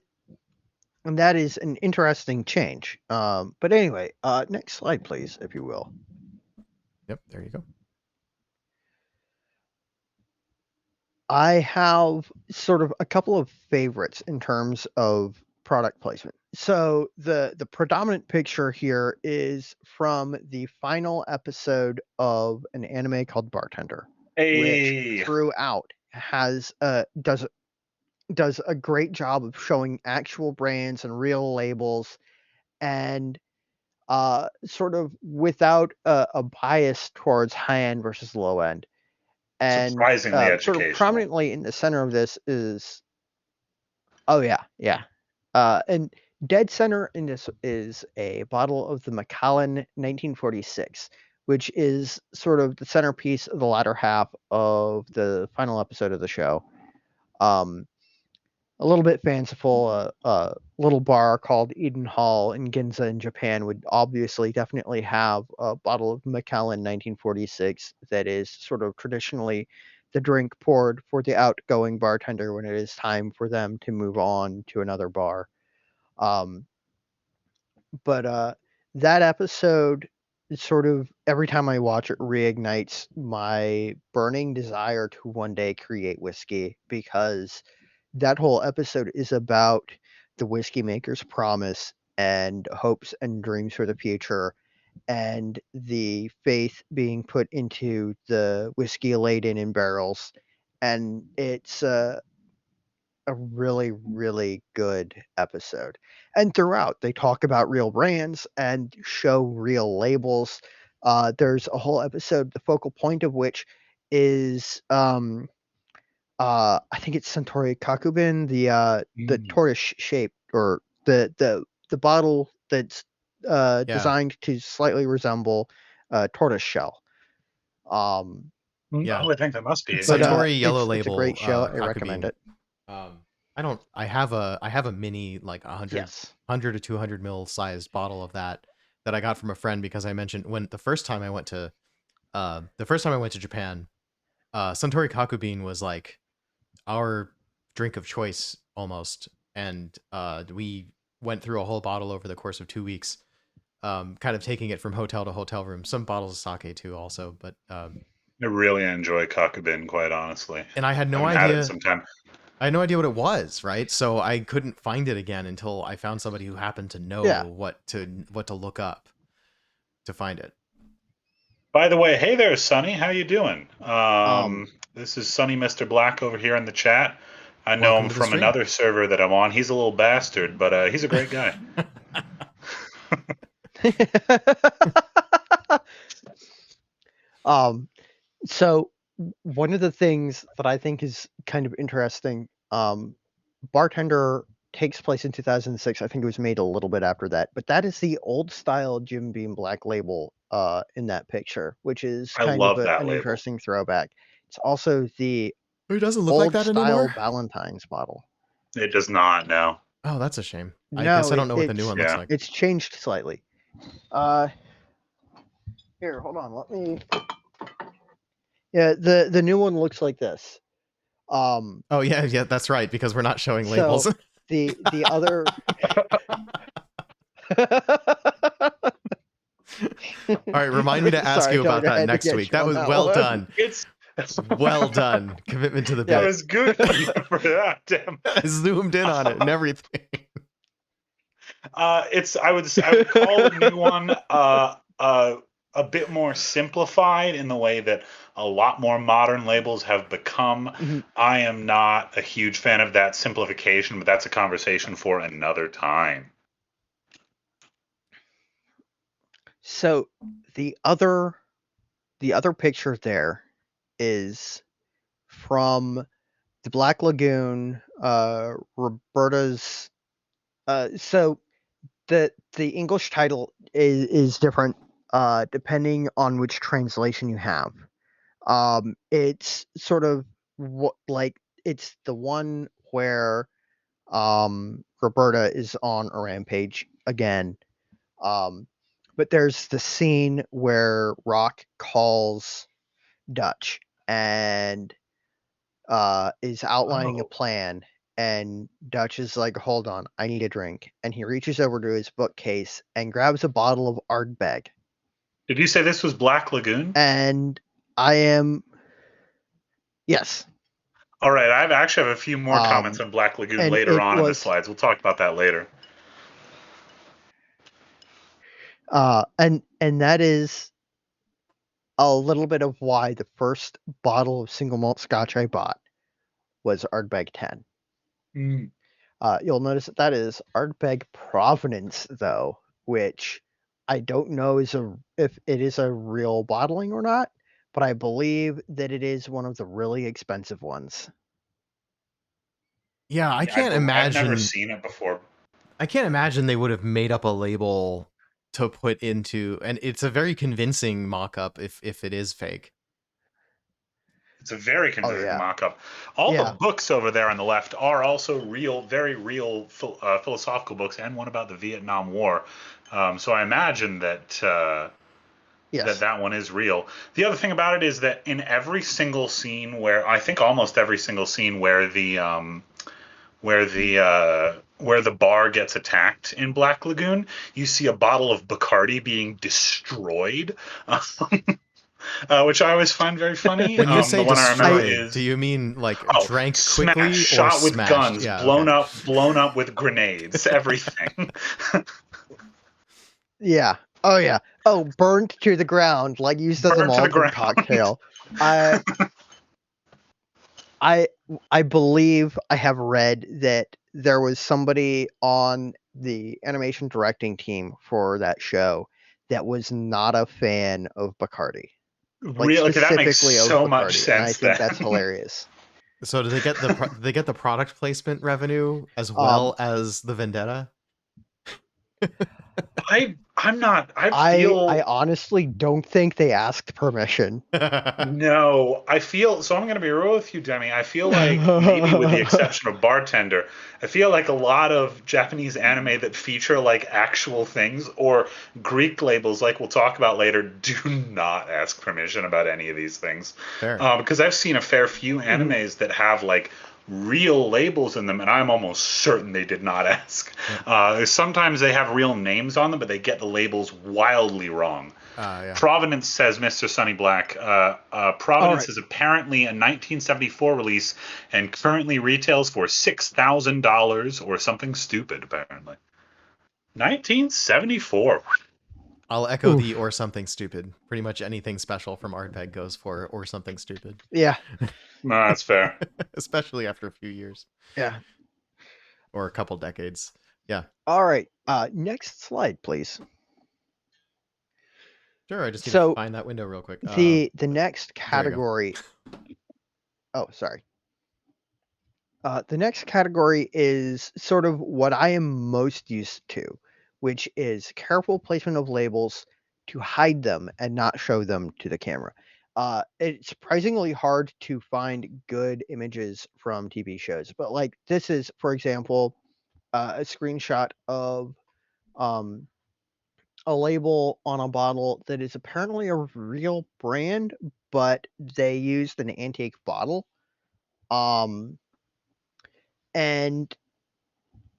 that is an interesting change. But anyway, next slide, please, if you will. Yep. There you go. I have sort of a couple of favorites in terms of product placement. So the predominant picture here is from the final episode of an anime called Bartender, which Hey. throughout has does a great job of showing actual brands and real labels, and sort of without a bias towards high end versus low end. And Surprisingly sort of educational. prominently in the center of this is, oh yeah. And dead center in this is a bottle of the Macallan 1946, which is sort of the centerpiece of the latter half of the final episode of the show. Um, a little bit fanciful, a little bar called Eden Hall in Ginza in Japan would obviously definitely have a bottle of Macallan 1946 that is sort of traditionally the drink poured for the outgoing bartender when it is time for them to move on to another bar. Um, but that episode, sort of every time I watch it reignites my burning desire to one day create whiskey, because that whole episode is about the whiskey maker's promise and hopes and dreams for the future, and the faith being put into the whiskey laden in barrels. And it's a really, really good episode. And throughout, they talk about real brands and show real labels. There's a whole episode, the focal point of which is I think it's Centauri Kakubin, the tortoise shape, or the bottle that's designed to slightly resemble a tortoise shell. Yeah, I would think that must be. Centauri Yellow Label. It's a great show. I Kakubin. recommend it. I have a mini, like 100 to 200 ml sized bottle of that I got from a friend, because I mentioned when the first time I went to Japan, Suntory Kakubin was like our drink of choice almost, and we went through a whole bottle over the course of 2 weeks, kind of taking it from hotel to hotel room. Some bottles of sake too, also, but I really enjoy Kakubin, quite honestly. And I had no idea. I had no idea what it was, right? So I couldn't find it again until I found somebody who happened to know what to look up to find it. By the way, hey there, Sonny. How you doing? This is Sonny Mr. Black over here in the chat. I know him from another server that I'm on. He's a little bastard, but he's a great guy. So one of the things that I think is kind of interesting, Bartender takes place in 2006. I think it was made a little bit after that, but that is the old style Jim Beam Black label in that picture, which is kind of an interesting throwback. It's also the it doesn't look like that anymore. Valentine's bottle. It does not, no. Oh, that's a shame. I guess I don't know what the new one looks like. It's changed slightly. Here, hold on. Let me. Yeah, the new one looks like this. Oh yeah, that's right, because we're not showing labels. So the other. All right, remind me to ask you about that next week. That was well done. It's well done. Commitment to the bit. That was good for that. Damn. I zoomed in on it and everything. I would call the new one a bit more simplified in the way that a lot more modern labels have become. Mm-hmm. I am not a huge fan of that simplification, but that's a conversation for another time. So the other picture there is from the Black Lagoon, Roberta's. So the English title is different depending on which translation you have. It's sort of it's the one where Roberta is on a rampage again. But there's the scene where Rock calls Dutch and is outlining a plan, and Dutch is like, hold on, I need a drink. And he reaches over to his bookcase and grabs a bottle of Ardbeg. Did you say this was Black Lagoon? And I am... Yes. All right, I actually have a few more comments on Black Lagoon later on in the slides. We'll talk about that later. And that is a little bit of why the first bottle of single malt Scotch I bought was Ardbeg 10. Mm. You'll notice that is Ardbeg Provenance, though, which I don't know if it is a real bottling or not, but I believe that it is one of the really expensive ones. Yeah, I can't imagine. I've never seen it before. I can't imagine they would have made up a label to put into, and it's a very convincing mock-up if it is fake. It's a very convincing mock-up. All the books over there on the left are also real, very real philosophical books, and one about the Vietnam War. So I imagine that that one is real. The other thing about it is that in every single scene where, I think almost every single scene where the where the bar gets attacked in Black Lagoon, you see a bottle of Bacardi being destroyed, which I always find very funny. When you The say one I remember destroyed, do is you mean like drank smash, quickly or shot with smashed? guns, Yeah, okay. blown up with grenades, everything. Yeah. Oh yeah. Oh, burned to the ground, like used as a Burned to the Molotov ground. cocktail. I believe I have read that there was somebody on the animation directing team for that show that was not a fan of Bacardi. Like Really, okay, that makes specifically of so much Bacardi, and I sense think then. that's hilarious. So do they get the product placement revenue as Um, well as the vendetta? I'm not. I I feel honestly don't think they asked permission. no. I feel so. I'm going to be real with you, Demi. I feel like maybe with the exception of Bartender, I feel like a lot of Japanese anime that feature like actual things or Greek labels, like we'll talk about later, do not ask permission about any of these things. Fair. Because I've seen a fair few animes that have like real labels in them, and I'm almost certain they did not ask. Yep. Sometimes they have real names on them, but they get the labels wildly wrong. Yeah. Providence, says Mr. Sunny Black. Providence is apparently a 1974 release and currently retails for $6,000 or something stupid, apparently. 1974. I'll echo the or something stupid. Pretty much anything special from Ardbeg goes for or something stupid. Yeah. No, that's fair. Especially after a few years. Yeah. Or a couple decades. Yeah. All right. Next slide, please. Sure, I just need to find that window real quick. The next category. Oh, sorry. The next category is sort of what I am most used to, which is careful placement of labels to hide them and not show them to the camera. It's surprisingly hard to find good images from TV shows, but like this is, for example, a screenshot of um, a label on a bottle that is apparently a real brand, but they used an antique bottle. And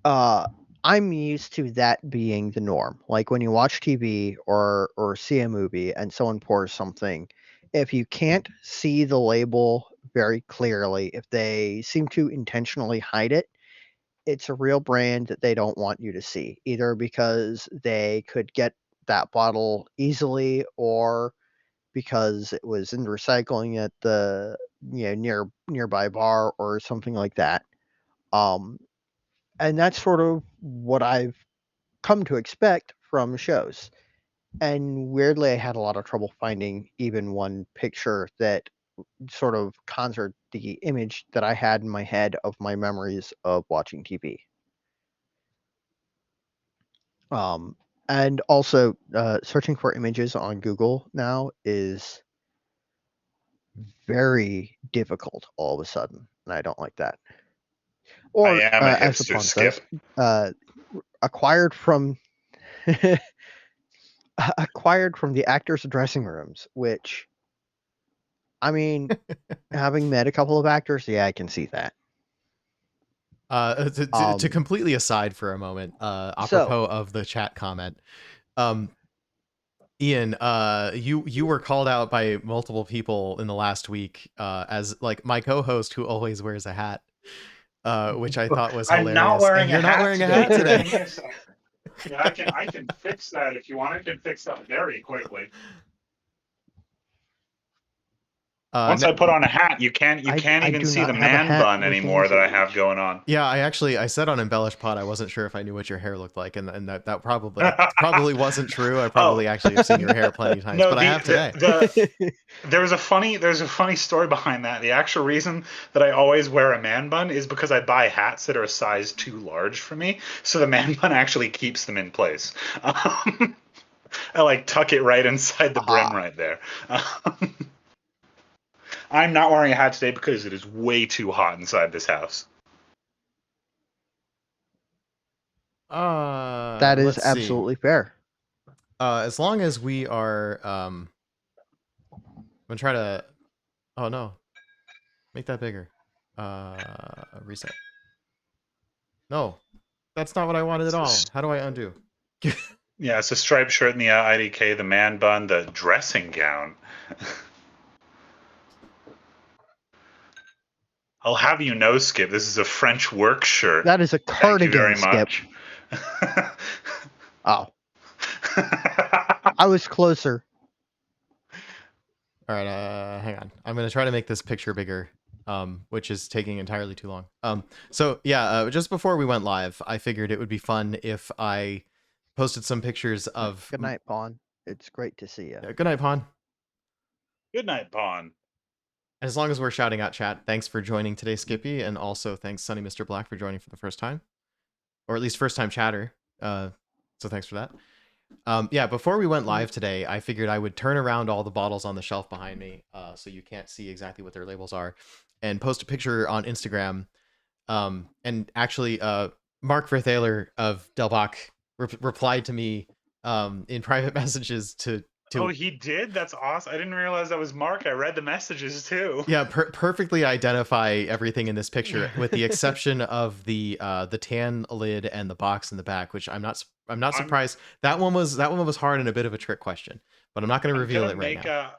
I'm used to that being the norm. Like when you watch TV or see a movie and someone pours something, if you can't see the label very clearly, if they seem to intentionally hide it, it's a real brand that they don't want you to see, either because they could get that bottle easily or because it was in recycling at the nearby bar or something like that. Um, and that's sort of what I've come to expect from shows. And weirdly, I had a lot of trouble finding even one picture that sort of conjured the image that I had in my head of my memories of watching TV. And also, searching for images on Google now is very difficult all of a sudden, and I don't like that. I Or, am a as the hipster, pun says, Skip. acquired from acquired from the actors' dressing rooms, which, I mean, having met a couple of actors, yeah, I can see that. To completely aside for a moment, apropos of the chat comment, Ian, you were called out by multiple people in the last week as like my co-host who always wears a hat, which I thought was hilarious. I'm not wearing and you're not wearing a hat today. Yeah, I can fix that if you want. I can fix that very quickly. Once I put on a hat, you can't even see the man bun anymore that I have going on. Yeah, I said on Embellish Pod I wasn't sure if I knew what your hair looked like, and that probably wasn't true. I probably actually have seen your hair plenty of times, but I have today. There's a funny story behind that. The actual reason that I always wear a man bun is because I buy hats that are a size too large for me, so the man bun actually keeps them in place. I like tuck it right inside the brim right there. I'm not wearing a hat today because it is way too hot inside this house. That is absolutely fair. As long as we are, I'm gonna try to. Oh no, make that bigger. Reset. No, That's not what I wanted at all. How do I undo? Yeah, it's a striped shirt in the IDK, the man bun, the dressing gown. I'll have you know, Skip, this is a French work shirt. That is a cardigan, Thank you very Skip. much. Oh. I was closer. All right, hang on. I'm going to try to make this picture bigger, which is taking entirely too long. So yeah, just before we went live, I figured it would be fun if I posted some pictures of... Good night, Pawn. It's great to see you. Yeah, good night, Pawn. Good night, Pawn. As long as we're shouting out chat, thanks for joining today, Skippy, and also thanks Sunny Mr. Black for joining for the first time. Or at least first time chatter. So thanks for that. Yeah, before we went live today, I figured I would turn around all the bottles on the shelf behind me, so you can't see exactly what their labels are, and post a picture on Instagram. And actually, Mark Verthaler of Delbach replied to me in private messages to... Oh, he did? That's awesome. I didn't realize that was Mark. I read the messages too. Yeah, perfectly identify everything in this picture, with the exception of the tan lid and the box in the back, which I'm not surprised. That one was hard and a bit of a trick question, but I'm not going to reveal it right now.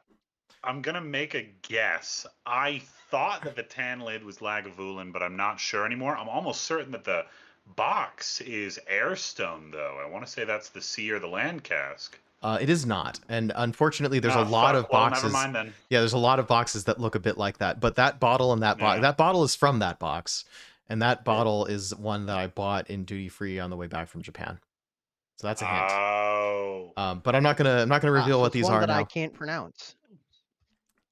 I'm gonna make a guess. I thought that the tan lid was Lagavulin, but I'm not sure anymore. I'm almost certain that the box is Airstone, though. I want to say that's the sea or the land cask. It is not, and unfortunately, there's a lot of boxes. Never mind then. Yeah, there's a lot of boxes that look a bit like that. But that bottle and that box, that bottle is from that box, and that bottle is one that I bought in duty free on the way back from Japan. So that's a hint. Oh. But I'm not gonna reveal what these are that now. I can't pronounce.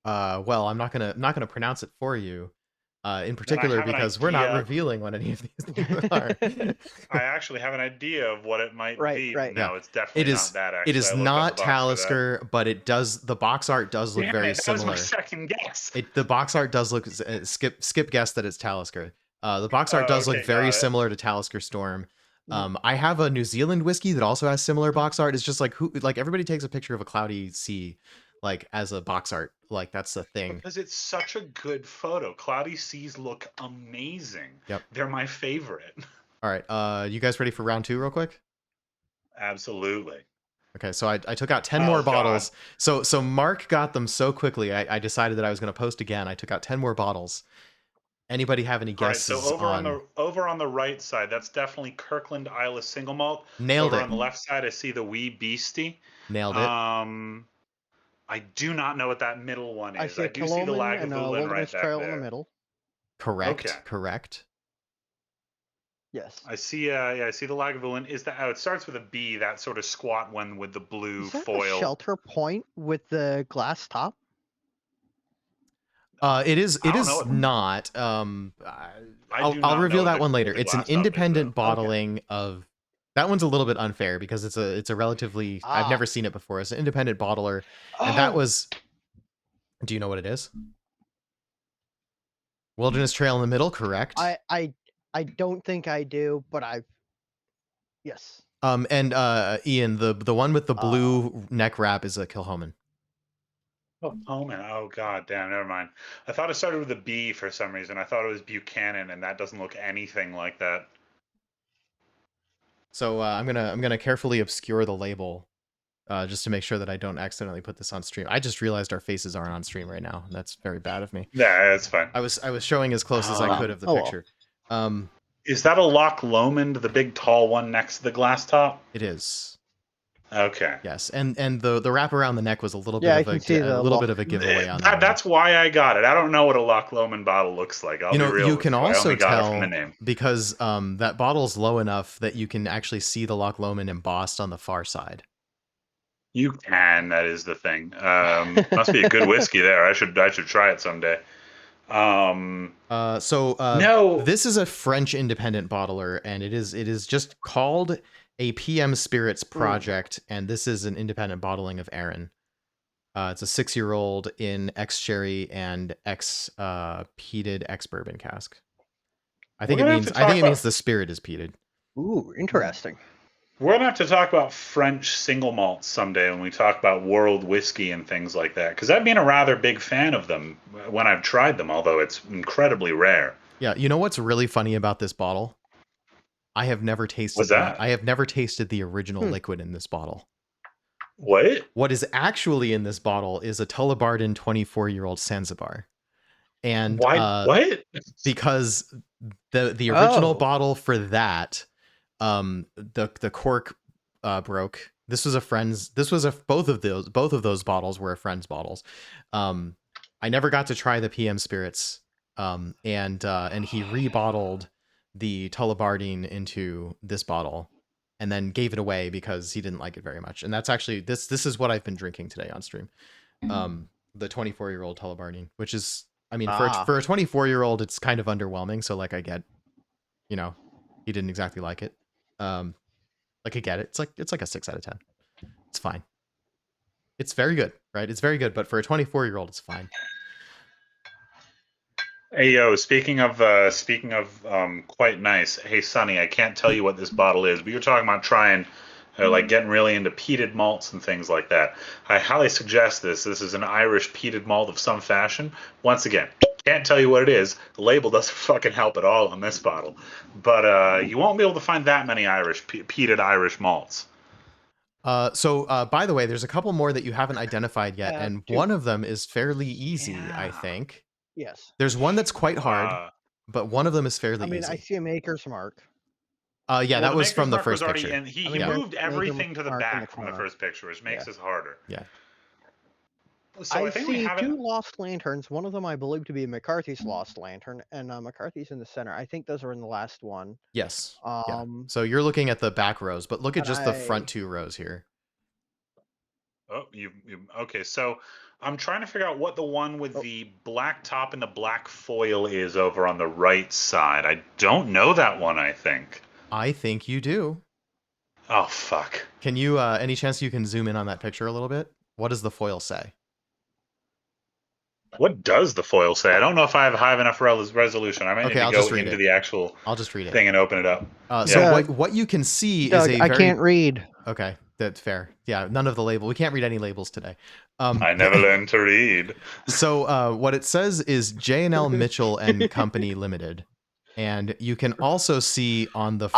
Well, I'm not gonna pronounce it for you. In particular, because we're not revealing what any of these things are. I actually have an idea of what it might be. Right. No, it's definitely not that. Actually, it is not Talisker, but it does. The box art does look very similar. That was my second guess. The box art does look. Skip guessed that it's Talisker. The box art does look very similar to Talisker Storm. I have a New Zealand whiskey that also has similar box art. It's just like everybody takes a picture of a cloudy sea, like as a box art. Like that's the thing. Because it's such a good photo. Cloudy seas look amazing. Yep. They're my favorite. All right. You guys ready for round 2 real quick? Absolutely. Okay, so I took out 10 more bottles. So Mark got them so quickly, I decided that I was going to post again. I took out 10 more bottles. Anybody have any guesses? All right, so over on the right side, that's definitely Kirkland Isla single malt. Nailed it. Over on the left side, I see the Wee Beastie. Nailed it. I do not know what that middle one is. I do see the Lagavulin right back Trail there. in the middle. Correct. Okay. Correct. Yes. I see. I see the Lagavulin. Is that? Oh, it starts with a B. That sort of squat one with the blue is that foil. The Shelter Point with the glass top. It is not. I'll reveal that one later. It's an independent bottling of. That one's a little bit unfair because it's a relatively. I've never seen it before. It's an independent bottler, and that was. Do you know what it is? Wilderness Trail in the Middle, correct? I don't think I do, but yes. And Ian, the one with the blue neck wrap is a Kilhoman. Oh man! Oh god, damn! Never mind. I thought it started with a B for some reason. I thought it was Buchanan, and that doesn't look anything like that. So I'm gonna carefully obscure the label, just to make sure that I don't accidentally put this on stream. I just realized our faces aren't on stream right now. That's very bad of me. Yeah, that's fine. I was showing as close as I could of the picture. Is that a Loch Lomond, the big tall one next to the glass top? It is. Okay. Yes, and the wrap around the neck was a little bit of a giveaway on that. That's why I got it. I don't know what a Loch Lomond bottle looks like. You can also tell because that bottle's low enough that you can actually see the Loch Lomond embossed on the far side. You can. That is the thing. Must be a good whiskey there. I should try it someday. No, this is a French independent bottler, and it is just called a PM Spirits project, and this is an independent bottling of Aaron. It's a 6-year-old in X-Sherry and X-peated X-bourbon cask. I think it means the spirit is peated. Ooh, interesting. We're gonna have to talk about French single malts someday when we talk about world whiskey and things like that, because I've been a rather big fan of them when I've tried them, although it's incredibly rare. Yeah, you know what's really funny about this bottle? I have never tasted What's that? I have never tasted the original liquid in this bottle. What? What is actually in this bottle is a Tullibardin 24-year-old Zanzibar. And Why? What? Because the original bottle for that, the cork broke. This was a friend's. Both of those bottles were a friend's bottles. I never got to try the PM spirits. And he rebottled the Tullibardine into this bottle, and then gave it away because he didn't like it very much. And that's actually this is what I've been drinking today on stream. The 24-year-old Tullibardine, which is, I mean, for a 24-year-old, it's kind of underwhelming. So like, I get, he didn't exactly like it. Like, I get it. It's like a 6 out of 10. It's fine. It's very good, right? It's very good, but for a 24-year-old, it's fine. Hey yo, speaking of quite nice. Hey Sonny, I can't tell you what this bottle is. We were talking about trying, like getting really into peated malts and things like that. I highly suggest this. This is an Irish peated malt of some fashion. Once again, can't tell you what it is. The label doesn't fucking help at all on this bottle. But you won't be able to find that many peated Irish malts. So by the way, there's a couple more that you haven't identified yet, and one of them is fairly easy, I think. Yes. There's one that's quite hard, but one of them is fairly easy. I see a Maker's Mark. Yeah, that was from the first picture. And he moved everything to the back from the first picture, which makes this harder. Yeah. So I see two Lost Lanterns. One of them I believe to be McCarthy's Lost Lantern, and McCarthy's in the center. I think those are in the last one. Yes. So you're looking at the back rows, but look at just the front 2 rows here. Oh, okay. So I'm trying to figure out what the one with the black top and the black foil is over on the right side. I don't know that one, I think. I think you do. Oh, fuck. Can you, any chance you can zoom in on that picture a little bit? What does the foil say? What does the foil say? I don't know if I have high enough resolution. I might need to go into the actual thing and open it up. So what you can see is I can't read. Okay, that's fair. Yeah, none of the label. We can't read any labels today. I never learned to read. So what it says is J&L Mitchell and Company Limited. And you can also see on the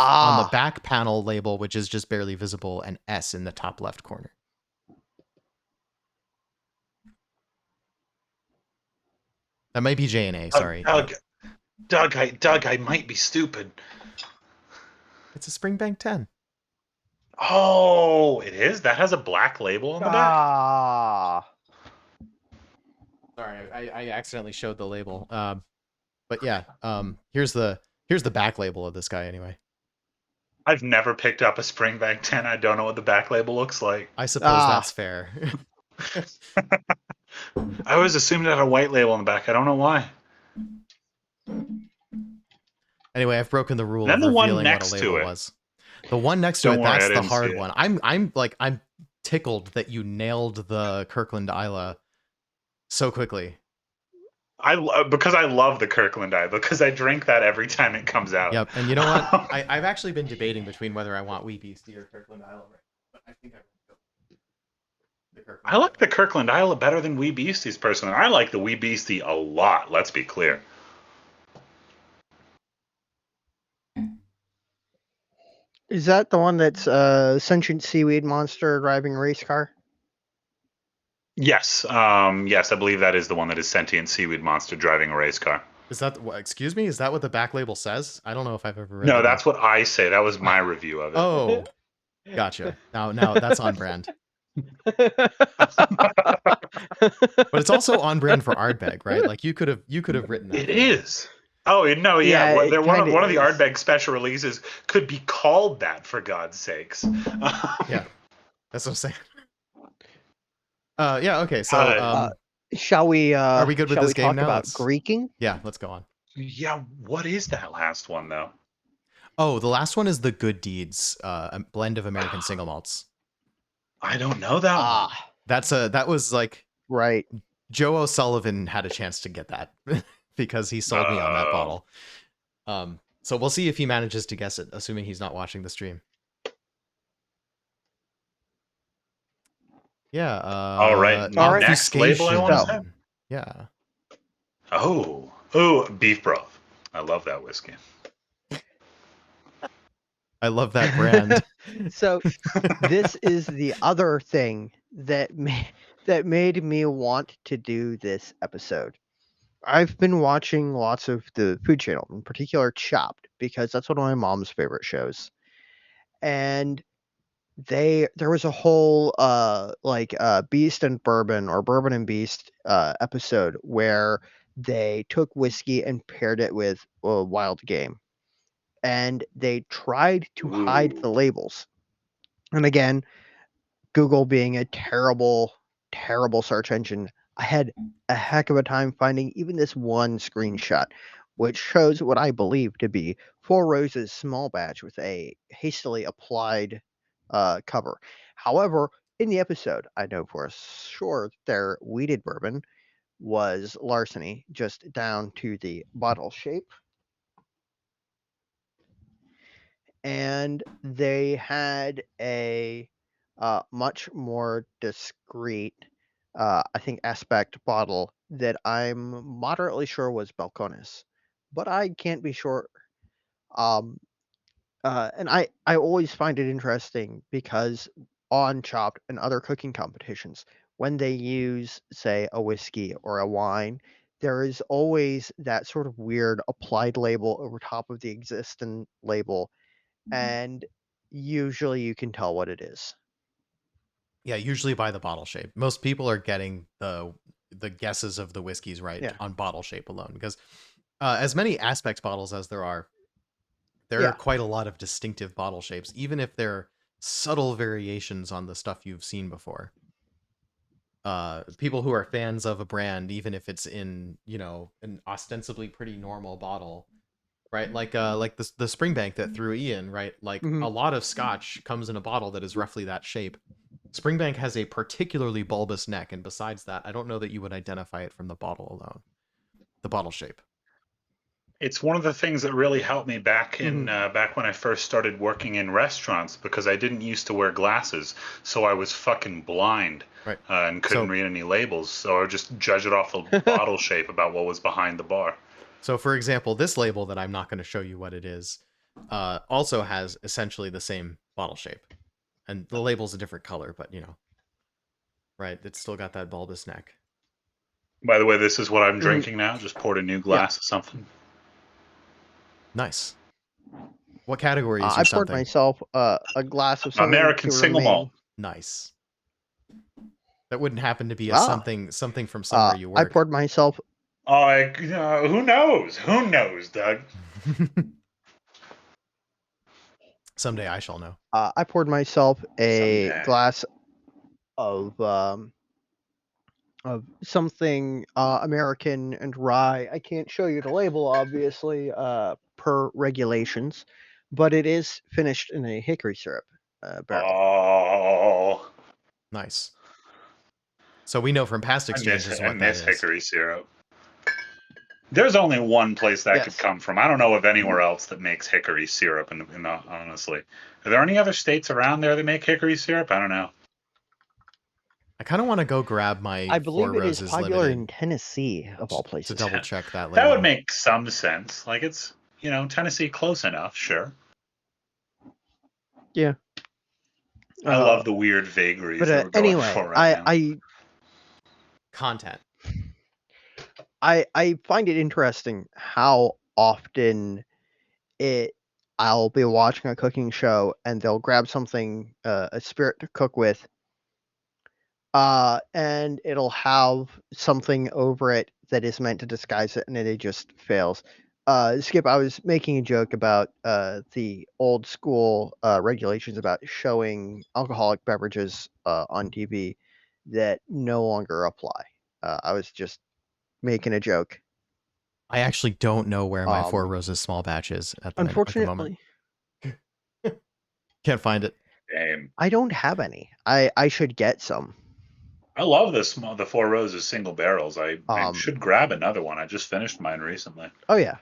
back panel label, which is just barely visible, an S in the top left corner. That might be J&A, sorry. Doug, I might be stupid. It's a Springbank 10. Oh, it is? That has a black label on the back? Sorry, I accidentally showed the label. But yeah, here's the back label of this guy anyway. I've never picked up a Springbank 10. I don't know what the back label looks like. I suppose that's fair. I always assumed it had a white label on the back. I don't know why. Anyway, I've broken the rule of revealing what a label was. The one next to it, that's the hard one. I'm tickled that you nailed the Kirkland Isla so quickly. Because I love the Kirkland Isla, because I drink that every time it comes out. Yep, and you know what? I've actually been debating between whether I want Wee Beastie or Kirkland Isla, but I think I like the Kirkland Isla better than Wee Beasties personally. I like the Wee Beastie a lot. Let's be clear. Is that the one that's sentient seaweed monster driving a race car? Yes. Yes, I believe that is the one that is sentient seaweed monster driving a race car. Is that, excuse me, is that what the back label says? I don't know if I've ever read No, that's what I say. That was my review of it. Oh, gotcha. Now that's on brand. But it's also on brand for Ardbeg, right? Like you could have written that. It is. Oh no, yeah. One of the Ardbeg special releases could be called that, for God's sakes. Yeah, that's what I'm saying. Yeah. Okay. So, shall we? Are we good with this game now? About Greeking? Yeah. Let's go on. Yeah. What is that last one though? Oh, the last one is the Good Deeds, a blend of American single malts. I don't know that one. That was like right. Joe O'Sullivan had a chance to get that because he sold me on that bottle. So we'll see if he manages to guess it, assuming he's not watching the stream. Yeah. All right. Next label I want to say. Yeah. Oh, beef broth. I love that whiskey. I love that brand. So this is the other thing that made me want to do this episode. I've been watching lots of the Food Channel, in particular Chopped, because that's one of my mom's favorite shows. And there was a whole Beast and Bourbon or Bourbon and Beast episode where they took whiskey and paired it with wild game, and they tried to hide the labels. And again, Google being a terrible search engine, I had a heck of a time finding even this one screenshot, which shows what I believe to be Four Roses small batch with a hastily applied cover. However, in the episode, I know for sure their wheated bourbon was larceny, just down to the bottle shape. And they had a much more discreet, I think, aspect bottle that I'm moderately sure was Balcones, but I can't be sure. Um, and I always find it interesting because on Chopped and other cooking competitions, when they use, say, a whiskey or a wine, there is always that sort of weird applied label over top of the existing label, and usually you can tell what it is. Yeah, usually by the bottle shape. Most people are getting the guesses of the whiskeys right on bottle shape alone, because as many aspect bottles as there are quite a lot of distinctive bottle shapes, even if they're subtle variations on the stuff you've seen before. People who are fans of a brand, even if it's in, an ostensibly pretty normal bottle, right? Like the Springbank that threw Ian, right? Like a lot of scotch comes in a bottle that is roughly that shape. Springbank has a particularly bulbous neck, and besides that, I don't know that you would identify it from the bottle alone, the bottle shape. It's one of the things that really helped me back when I first started working in restaurants, because I didn't used to wear glasses, so I was fucking blind, right, and couldn't read any labels. So I would just judge it off the bottle shape about what was behind the bar. So, for example, this label that I'm not going to show you what it is, also has essentially the same bottle shape, and the label's a different color, but right, it's still got that bulbous neck. By the way, this is what I'm drinking now. Just poured a new glass of something. Nice. What category is I poured myself a glass of something American single malt. Nice. That wouldn't happen to be a something from somewhere you work. I poured myself. Who knows? Who knows, Doug? Someday I shall know. I poured myself a glass of something American and rye. I can't show you the label, obviously, per regulations, but it is finished in a hickory syrup barrel. Oh, nice. So we know from past exchanges what that is. Hickory syrup. There's only one place that could come from. I don't know of anywhere else that makes hickory syrup. Honestly, are there any other states around there that make hickory syrup? I don't know. I kind of want to go grab my I believe Four it is Roses popular Limited in Tennessee, of all places. To double check that label. That would make some sense. Like, it's, Tennessee close enough, sure. Yeah. I love the weird vagaries. But anyway, content. I find it interesting how often I'll be watching a cooking show and they'll grab something, a spirit to cook with, and it'll have something over it that is meant to disguise it, and it just fails. Skip, I was making a joke about the old school regulations about showing alcoholic beverages on TV that no longer apply. I was just making a joke. I actually don't know where my Four Roses small batch is at the moment. Can't find it. Damn. I don't have any. I should get some. I love the Four Roses single barrels. I should grab another one. I just finished mine recently. Oh yeah.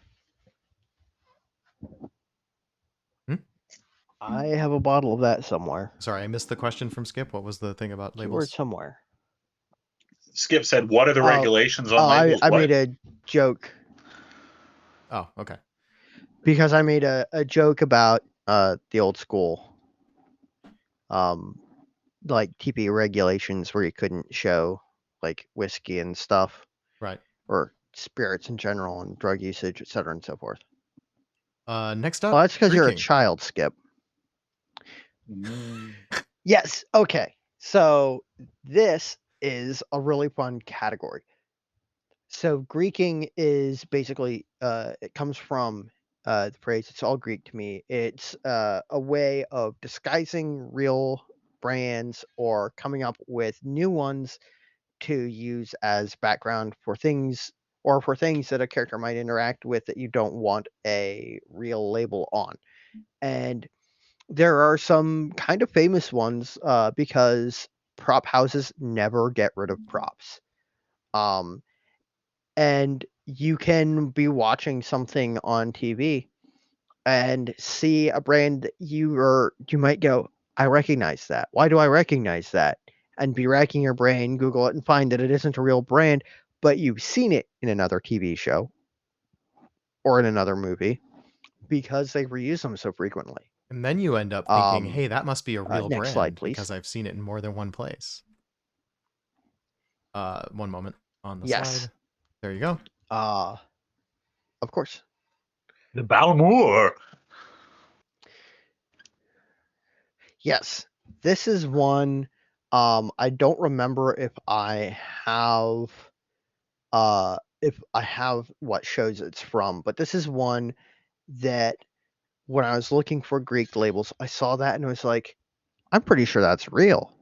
I have a bottle of that somewhere. Sorry, I missed the question from Skip. What was the thing about labels? It's somewhere. Skip said, "What are the regulations on labels?" I made a joke. Oh, okay. Because I made a joke about the old school, like TP regulations where you couldn't show like whiskey and stuff, Right. or spirits in general and drug usage, etc. and so forth. Next up, Well, that's because you're a drinking. child, Skip. Yes. Okay. So this is a really fun category. So Greeking is basically it comes from the phrase "it's all Greek to me." It's a way of disguising real brands or coming up with new ones to use as background for things, or for things that a character might interact with that you don't want a real label on. And there are some kind of famous ones because prop houses never get rid of props. Um, and you can be watching something on TV and see a brand that you might go, I recognize that. Why do I recognize that? And be racking your brain, Google it, and find that it isn't a real brand, but you've seen it in another TV show or in another movie because they reuse them so frequently. And then you end up thinking, hey, that must be a real next slide, brand please. because I've seen it in more than one place. One moment on the Yes. slide. There you go. Of course. The Balmoor. Yes. This is one I don't remember if I have what shows it's from, but this is one that when I was looking for Greek labels, I saw that and I was like, I'm pretty sure that's real.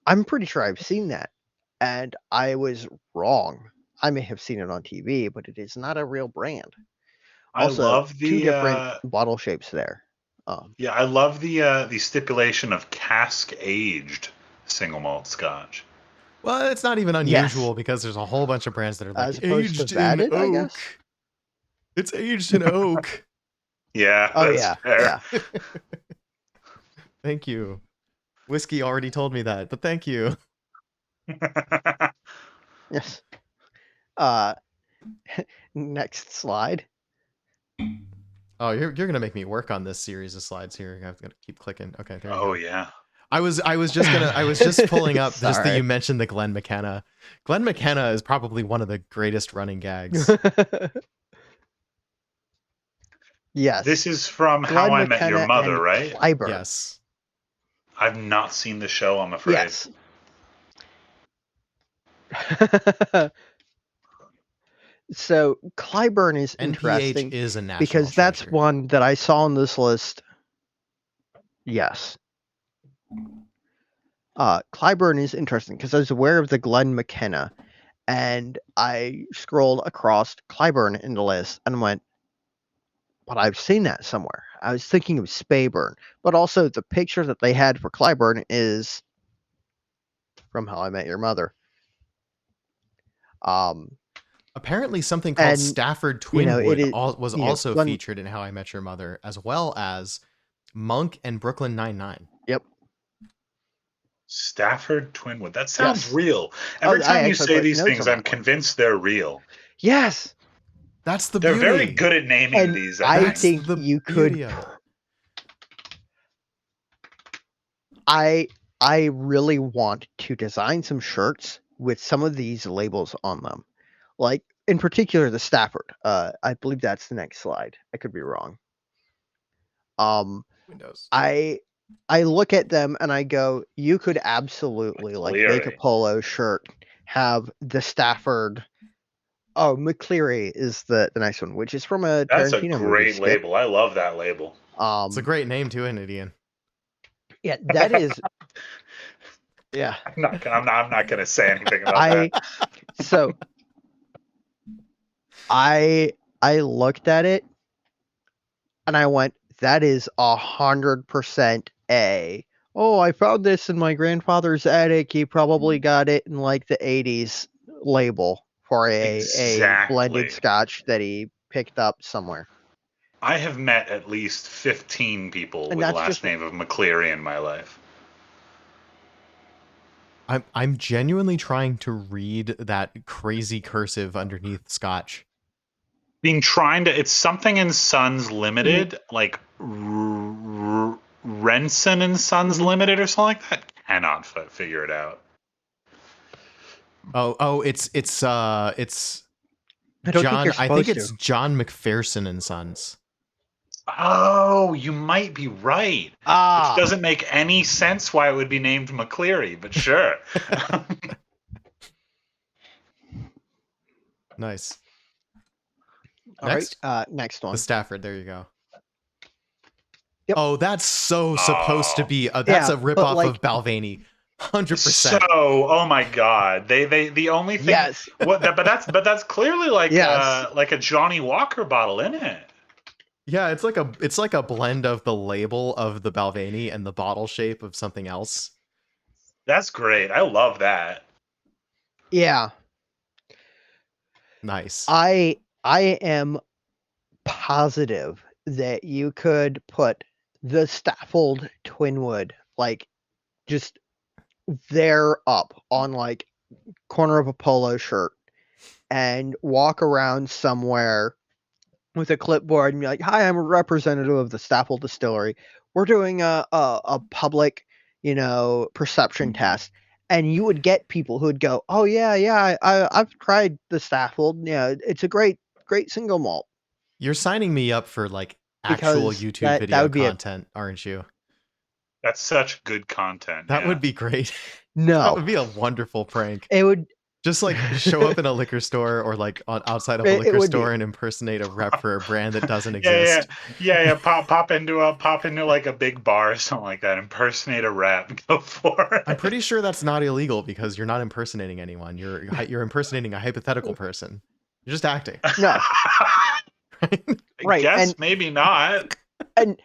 I'm pretty sure I've seen that. And I was wrong. I may have seen it on TV, but it is not a real brand. Also, I love the 2 different bottle shapes there. Yeah, I love the stipulation of cask aged single malt Scotch. Well, it's not even unusual because there's a whole bunch of brands that are like As opposed to aged in vatted, I guess. oak. It's aged in oak. Yeah, Oh that's fair. yeah. Thank you. Whiskey already told me that, but thank you. Yes. Next slide. Oh, you're gonna make me work on this series of slides here. I've got to keep clicking. Okay, there you go. Oh yeah. I was just pulling up just that you mentioned the Glenn McKenna. Glenn McKenna is probably one of the greatest running gags. Yes. This is from Glenn How I McKenna Met Your Mother, and right? Clyburn. Yes. I've not seen the show, I'm afraid. Yes. So Clyburn is interesting NPH is a national because that's treasure. one that I saw on this list. Yes. Clyburn is interesting because I was aware of the Glenn McKenna, and I scrolled across Clyburn in the list and went, but I've seen that somewhere. I was thinking of Spayburn, but also the picture that they had for Clyburn is from How I Met Your Mother. Apparently something called Stafford Twinwood was also featured in How I Met Your Mother, as well as Monk and Brooklyn Nine-Nine. Yep. Stafford Twinwood. That sounds real. Every time you say these things, I'm convinced they're real. Yes. That's the They're beauty. very good at naming these. I think you could. I really want to design some shirts with some of these labels on them. Like, in particular, the Stafford. I believe that's the next slide. I could be wrong. Windows. I look at them and I go, you could absolutely make a polo shirt, have the Stafford. Oh, McCleary is the nice one, which is from a That's Tarantino a great movie, label. I love that label. It's a great name too, isn't it, Ian? Yeah, that is. Yeah. I'm not gonna say anything about that. So I looked at it and I went, that is 100% a. Oh, I found this in my grandfather's attic. He probably got it in like the 80s label for a blended scotch that he picked up somewhere. I have met at least 15 people with the last name of McCleary in my life. I'm genuinely trying to read that crazy cursive underneath scotch. It's something in Sons Limited, like Renson and Sons Limited or something like that. Cannot figure it out. It's I don't think you're John. I think supposed it's to. John McPherson and Sons. Oh, you might be right. Which Ah, doesn't make any sense why it would be named McCleary, but sure. Nice. all Next, right. Next the one. Stafford. There you go. Yep. Oh, that's so supposed to be. That's Yeah, a but, ripoff like- of Balvenie. 100%. So, oh my God, they the only thing. Yes. But that's clearly like Yes. like a Johnny Walker bottle, isn't it? Yeah, it's like a blend of the label of the Balvenie and the bottle shape of something else. That's great. I love that. Yeah. Nice. I am positive that you could put the Staffold Twinwood like just there up on like corner of a polo shirt and walk around somewhere with a clipboard and be like, "Hi, I'm a representative of the Staffold Distillery. We're doing a public, perception test." And you would get people who would go, "Oh yeah, I've tried the Staffold. Yeah, it's a great single malt." You're signing me up for like actual Because YouTube that video would be content, aren't you? That's such good content. That yeah. would be great. No, That would be a wonderful prank. it would Just like show up in a liquor store or like outside of a liquor store and impersonate a rep for a brand that doesn't exist. Yeah. Pop into like a big bar or something like that. Impersonate a rap. Go for it. I'm pretty sure that's not illegal because you're not impersonating anyone. You're impersonating a hypothetical person. You're just acting. no. I guess maybe not. And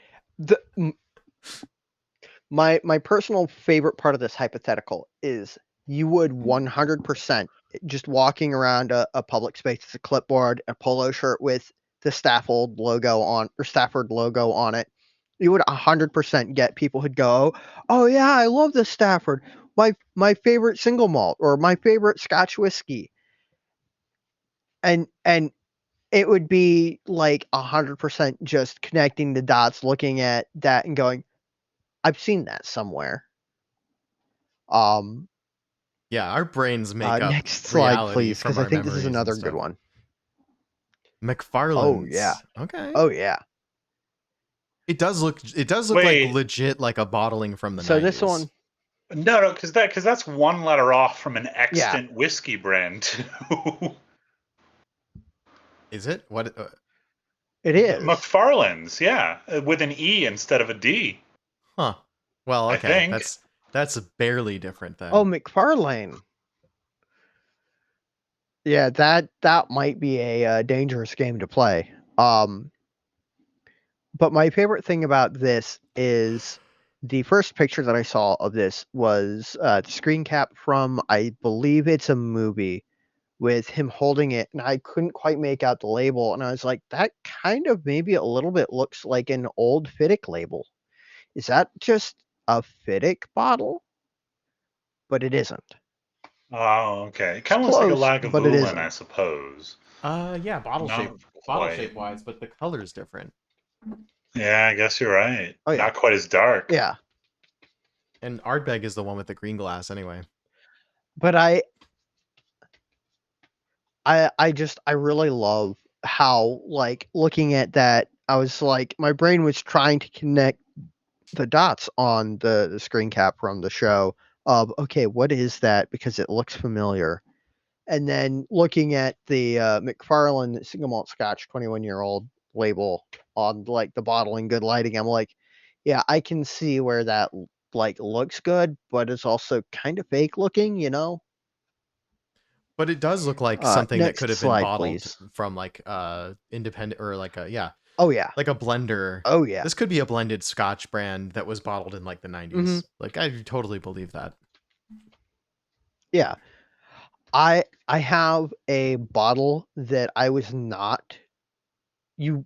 my personal favorite part of this hypothetical is you would 100% just walking around a public space with a clipboard, a polo shirt with the Stafford logo on it. You would 100% get people who'd go, "Oh yeah, I love the Stafford. My favorite single malt or my favorite Scotch whiskey." And it would be like 100% just connecting the dots, looking at that and going, "I've seen that somewhere." Yeah, our brains make up next slide, reality please, from because I our think this is memories and another good stuff. one. McFarland's. Oh yeah. Okay. Oh yeah. It does look Wait. like legit like a bottling from the 90s. So this one, No, because that's one letter off from an extant whiskey brand too. Is it? What? it is. McFarland's, yeah, with an E instead of a D. Huh. Well, I okay. think. That's barely different then. Oh, McFarlane. Yeah, that might be a dangerous game to play. But my favorite thing about this is the first picture that I saw of this was the screen cap from, I believe it's a movie, with him holding it, and I couldn't quite make out the label, and I was like, that kind of maybe a little bit looks like an old Fiddick label. Is that just a Fiddick bottle? But it isn't. Oh, okay. It kind of looks like a Lagavulin, I suppose. Yeah, bottle shape wise, but the color's different. Yeah, I guess you're right. Oh, yeah. Not quite as dark. Yeah. And Ardbeg is the one with the green glass anyway. But I really love how, like, looking at that, I was like, my brain was trying to connect the dots on the screen cap from the show of, okay, what is that? Because it looks familiar. And then looking at the McFarland single malt Scotch 21-year-old label on like the bottle in good lighting, I'm like, yeah, I can see where that like looks good, but it's also kind of fake looking, But it does look like something that could have been bottled please. from like independent or like a Oh yeah. like a blender. Oh yeah. This could be a blended Scotch brand that was bottled in like the 90s. Mm-hmm. Like I totally believe that. Yeah. I have a bottle that I was not, you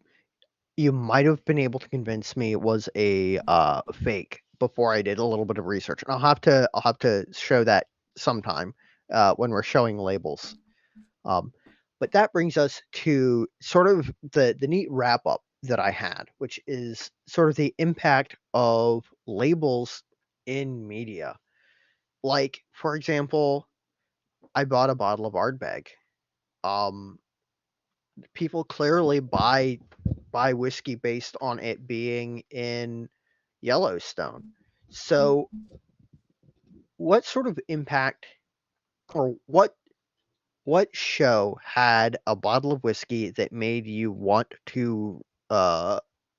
might have been able to convince me it was a fake before I did a little bit of research. And I'll have to show that sometime when we're showing labels. But that brings us to sort of the neat wrap up that I had, which is sort of the impact of labels in media. Like, for example, I bought a bottle of Ardbeg. People clearly buy whiskey based on it being in Yellowstone. So, what sort of impact, or what show had a bottle of whiskey that made you want to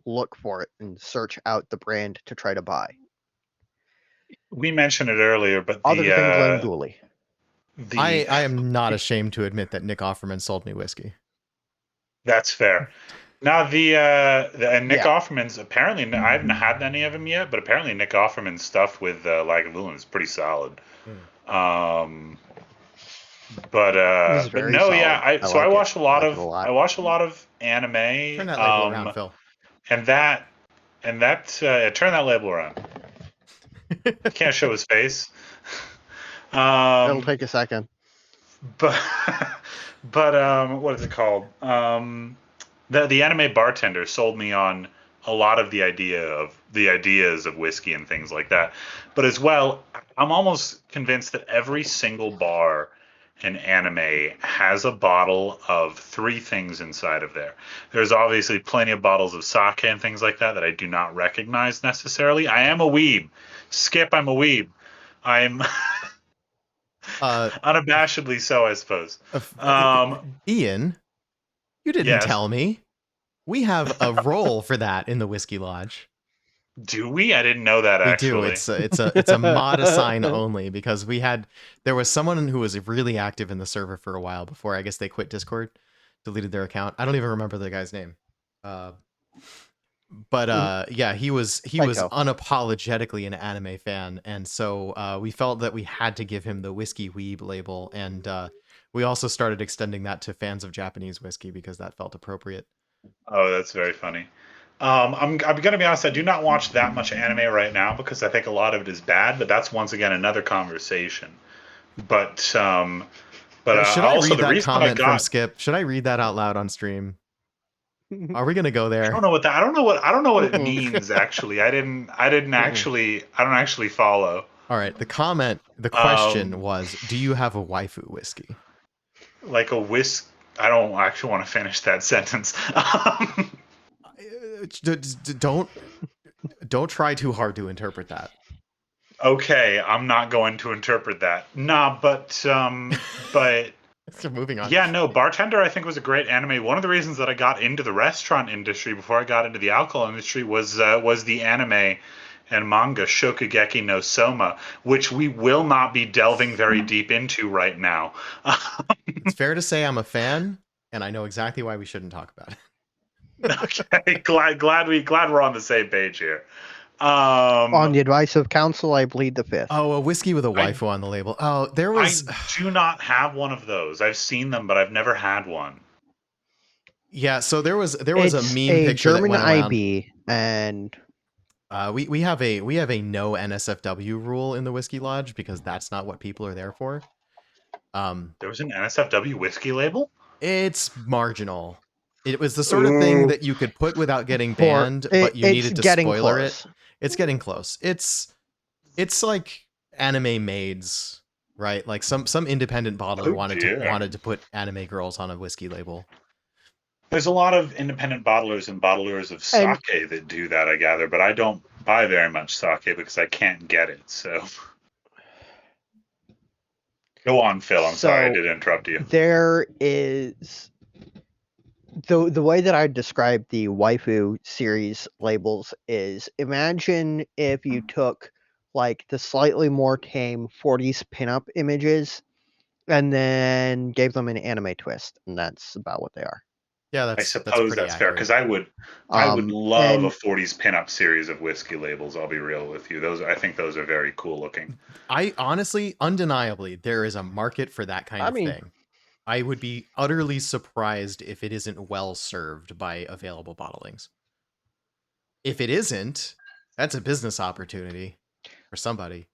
look for it and search out the brand to try to buy? We mentioned it earlier, but Other than Glendule. I am not ashamed to admit that Nick Offerman sold me whiskey. That's fair. Now and Nick Offerman's apparently, I haven't had any of them yet, but apparently Nick Offerman's stuff with Lagavulin is pretty solid. But no, solid. yeah. I watch a lot of anime. Turn that label around, Phil. And that turn that label around. Can't show his face. It'll take a second. But what is it called? The anime bartender sold me on a lot of the ideas of whiskey and things like that. But as well, I'm almost convinced that every single bar in anime has a bottle of 3 things inside of there. There's obviously plenty of bottles of sake and things like that I do not recognize necessarily. I am a weeb. Skip, I'm a weeb. I'm unabashedly so, I suppose. Ian, you didn't tell me. We have a role for that in the Whiskey Lodge. Do we? I didn't know that, actually. We do. It's a mod assign only, because there was someone who was really active in the server for a while before, I guess they quit Discord, deleted their account. I don't even remember the guy's name. But yeah, he was unapologetically an anime fan, and so we felt that we had to give him the Whiskey Weeb label, and we also started extending that to fans of Japanese whiskey because that felt appropriate. Oh, that's very funny. I'm gonna be honest. I do not watch that much anime right now because I think a lot of it is bad. But that's once again another conversation. But should I read that comment from Skip? Should I read that out loud on stream? Are we gonna go there? I don't know what it means. Actually, I don't actually follow. All right. The question was, do you have a waifu whiskey? Like a whisk? I don't actually want to finish that sentence. Don't try too hard to interpret that. Okay, I'm not going to interpret that. Nah, but so moving on. Yeah, no, Bartender I think was a great anime. One of the reasons that I got into the restaurant industry before I got into the alcohol industry was the anime and manga Shokugeki no Soma, which we will not be delving very deep into right now. It's fair to say I'm a fan, and I know exactly why we shouldn't talk about it. Okay, glad we're on the same page here. On the advice of counsel, I bleed the fifth. Oh, a whiskey with a waifu on the label. Oh, there was. I do not have one of those. I've seen them, but I've never had one. Yeah, so there was a meme picture German that went around. IB, and we have a no NSFW rule in the Whiskey Lodge because that's not what people are there for. There was an NSFW whiskey label? It's marginal. It was the sort of thing that you could put without getting banned, but you needed to spoiler it. It's getting close. It's like anime maids, right? Like some independent bottler wanted to put anime girls on a whiskey label. There's a lot of independent bottlers and bottlers of sake that do that, I gather, but I don't buy very much sake because I can't get it. So go on, Phil. I'm sorry I did interrupt you. There is the way that I describe the waifu series labels is, imagine if you took like the slightly more tame 40s pinup images and then gave them an anime twist, and that's about what they are. Yeah, I suppose that's fair, because I would love a 40s pinup series of whiskey labels. I'll be real with you. I think those are very cool looking. I honestly, undeniably, there is a market for that kind of thing. I would be utterly surprised if it isn't well served by available bottlings. If it isn't, that's a business opportunity for somebody.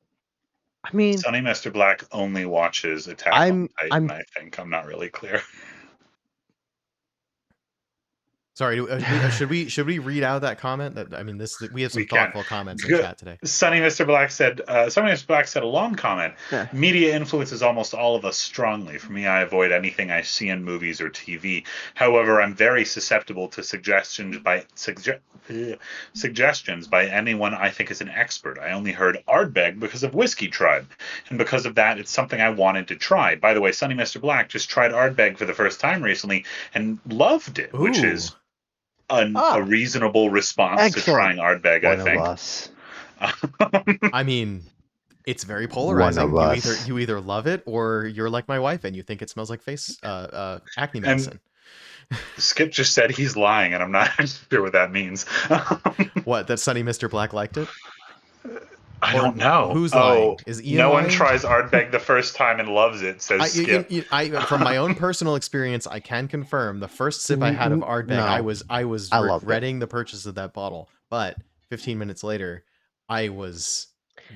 I mean, Sonny Mr. Black only watches Attack on Titan, I think. I'm not really clear. Sorry, should we read out that comment? That I mean, we have some thoughtful comments in chat today. Sunny Mr. Black said a long comment. Yeah. Media influences almost all of us strongly. For me, I avoid anything I see in movies or TV. However, I'm very susceptible to suggestions by anyone I think is an expert. I only heard Ardbeg because of Whiskey Tribe, and because of that, it's something I wanted to try. By the way, Sunny Mr. Black just tried Ardbeg for the first time recently and loved it, which is a reasonable response to trying Ardbeg, I think. I mean, it's very polarizing. You either love it or you're like my wife and you think it smells like acne medicine. Skip just said he's lying, and I'm not sure what that means. What? That Sunny Mr. Black liked it? I don't know. Who's lying? Is Ian no lying? One tries Ardbeg the first time and loves it, says Skip. From my own personal experience, I can confirm the first sip I had of Ardbeg, I was regretting the purchase of that bottle. But 15 minutes later, I was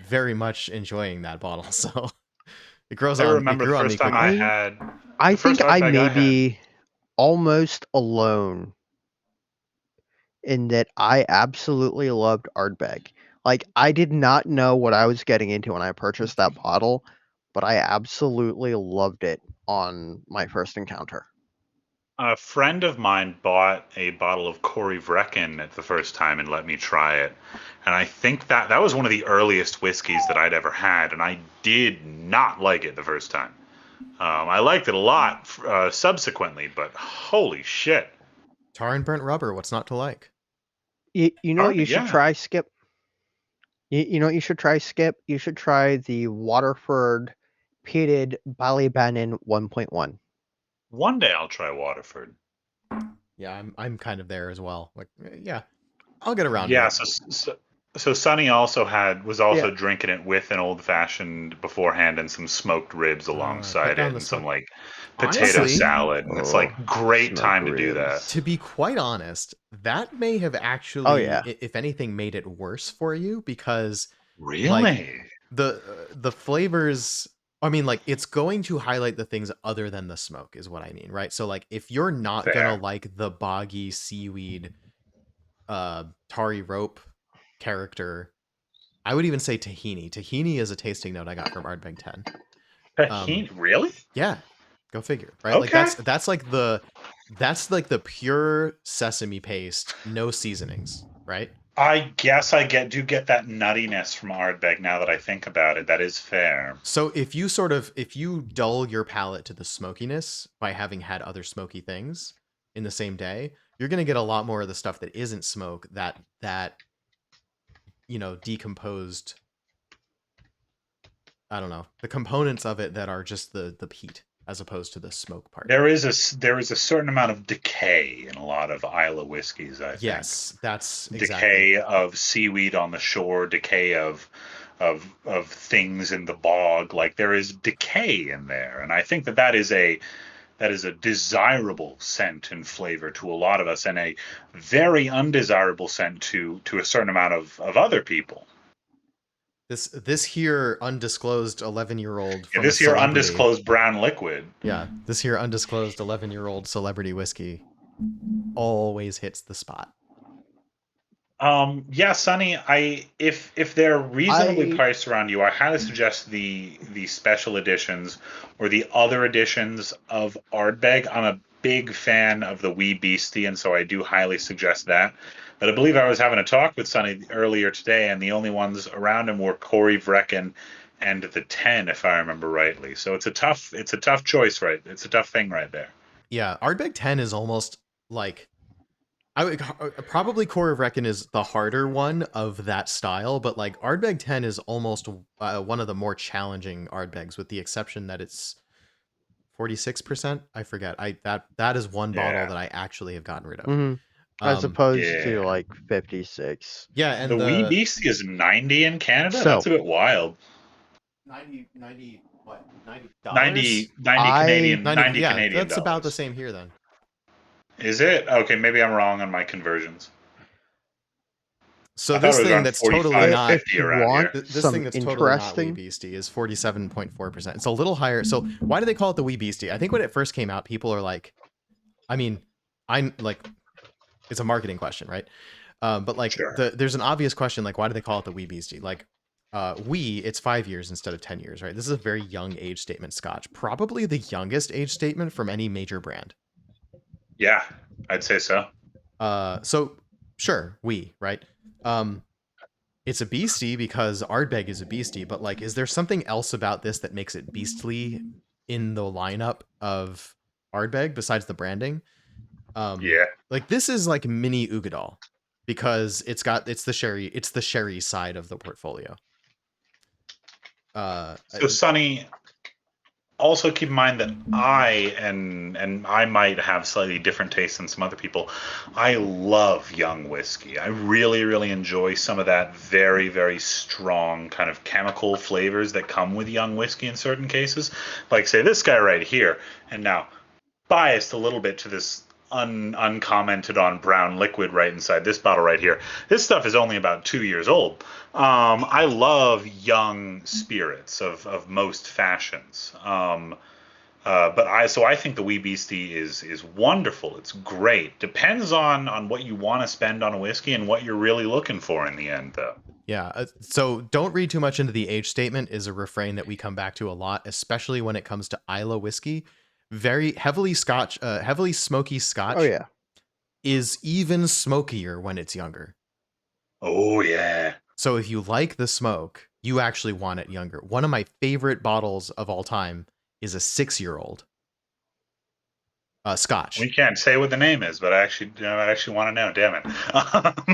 very much enjoying that bottle. So it grows on. I remember the first time I had. I think I may be almost alone in that I absolutely loved Ardbeg. Like, I did not know what I was getting into when I purchased that bottle, but I absolutely loved it on my first encounter. A friend of mine bought a bottle of Corey Vrecken at the first time and let me try it. And I think that was one of the earliest whiskeys that I'd ever had, and I did not like it the first time. I liked it a lot subsequently, but holy shit. Tar and burnt rubber, what's not to like? You know what you should try, Skip? You know what you should try, Skip? You should try the Waterford Peated Ballybannon 1.1. One day I'll try Waterford. Yeah, I'm kind of there as well. Like, yeah, I'll get around. Yeah, so Sonny was also drinking it with an old fashioned beforehand and some smoked ribs alongside it, and some like potato salad, and it's like great time to do that. To be quite honest, that may have actually, if anything, made it worse for you because really the flavors. I mean, like, it's going to highlight the things other than the smoke, is what I mean, right? So, like, if you're not gonna like the boggy seaweed, tarry rope character, I would even say tahini. Tahini is a tasting note I got from Ardbeg 10. Tahini, really? Yeah, go figure, right? Okay. Like that's like the pure sesame paste, no seasonings, right? I guess I do get that nuttiness from Ardbeg now that I think about it. That is fair. So if you dull your palate to the smokiness by having had other smoky things in the same day, you're going to get a lot more of the stuff that isn't smoke that decomposed. I don't know, the components of it that are just the heat as opposed to the smoke part. There is a certain amount of decay in a lot of Isla whiskeys, I think. Yes, that's decay of seaweed on the shore, decay of things in the bog. Like, there is decay in there, and I think that is a desirable scent and flavor to a lot of us, and a very undesirable scent to a certain amount of other people. This here undisclosed 11-year-old. Yeah, this here undisclosed brown liquid. Yeah, this here undisclosed 11-year-old celebrity whiskey always hits the spot. Yeah, Sonny, if they're reasonably priced around you, I highly suggest the special editions or the other editions of Ardbeg. I'm a big fan of the Wee Beastie, and so I do highly suggest that. But I believe I was having a talk with Sonny earlier today, and the only ones around him were Corey Vrecken and the 10, if I remember rightly. So it's a tough choice, right? It's a tough thing right there. Yeah, Ardbeg 10 is almost like, I would probably Corey Vrecken is the harder one of that style, but like Ardbeg 10 is almost one of the more challenging Ardbegs, with the exception that it's 46%. I forget. That is one bottle that I actually have gotten rid of. Mm-hmm. As opposed to like 56. Yeah, and the Wee Beastie is 90 in Canada. So, that's a bit wild. 90 what? $90? 90 Canadian. 90 yeah, Canadian. That's about the same here then. Is it? Okay, maybe I'm wrong on my conversions. So this thing that's totally not this thing that's totally not Wee Beastie is 47.4%. It's a little higher. So why do they call it the Wee Beastie? I think when it first came out, people are like, I mean, I'm like, it's a marketing question, right? But like Sure. there's an obvious question, like why do they call it the Wee Beastie? Like it's 5 years instead of 10 years, right? This is a very young age statement Scotch, probably the youngest age statement from any major brand. Yeah, I'd say so. So sure, right? It's a beastie because Ardbeg is a beastie, but like, is there something else about this that makes it beastly in the lineup of Ardbeg besides the branding? Yeah. Like this is like mini Ugadal because it's the sherry side of the portfolio. So Sonny, also keep in mind that I might have slightly different tastes than some other people. I love young whiskey. I really, really enjoy some of that very, very strong kind of chemical flavors that come with young whiskey in certain cases. Like say this guy right here. And now biased a little bit to this uncommented on brown liquid right inside this bottle right here. This stuff is only about 2 years old. I love young spirits of most fashions. I think the Wee Beastie is wonderful. It's great. Depends on what you want to spend on a whiskey and what you're really looking for in the end, though. Yeah. So don't read too much into the age statement is a refrain that we come back to a lot, especially when it comes to Islay whiskey. Very heavily smoky Scotch. Oh yeah. Is even smokier when it's younger. Oh yeah. So if you like the smoke, you actually want it younger. One of my favorite bottles of all time is a 6-year-old Scotch. We can't say what the name is, but I actually want to know. Damn it.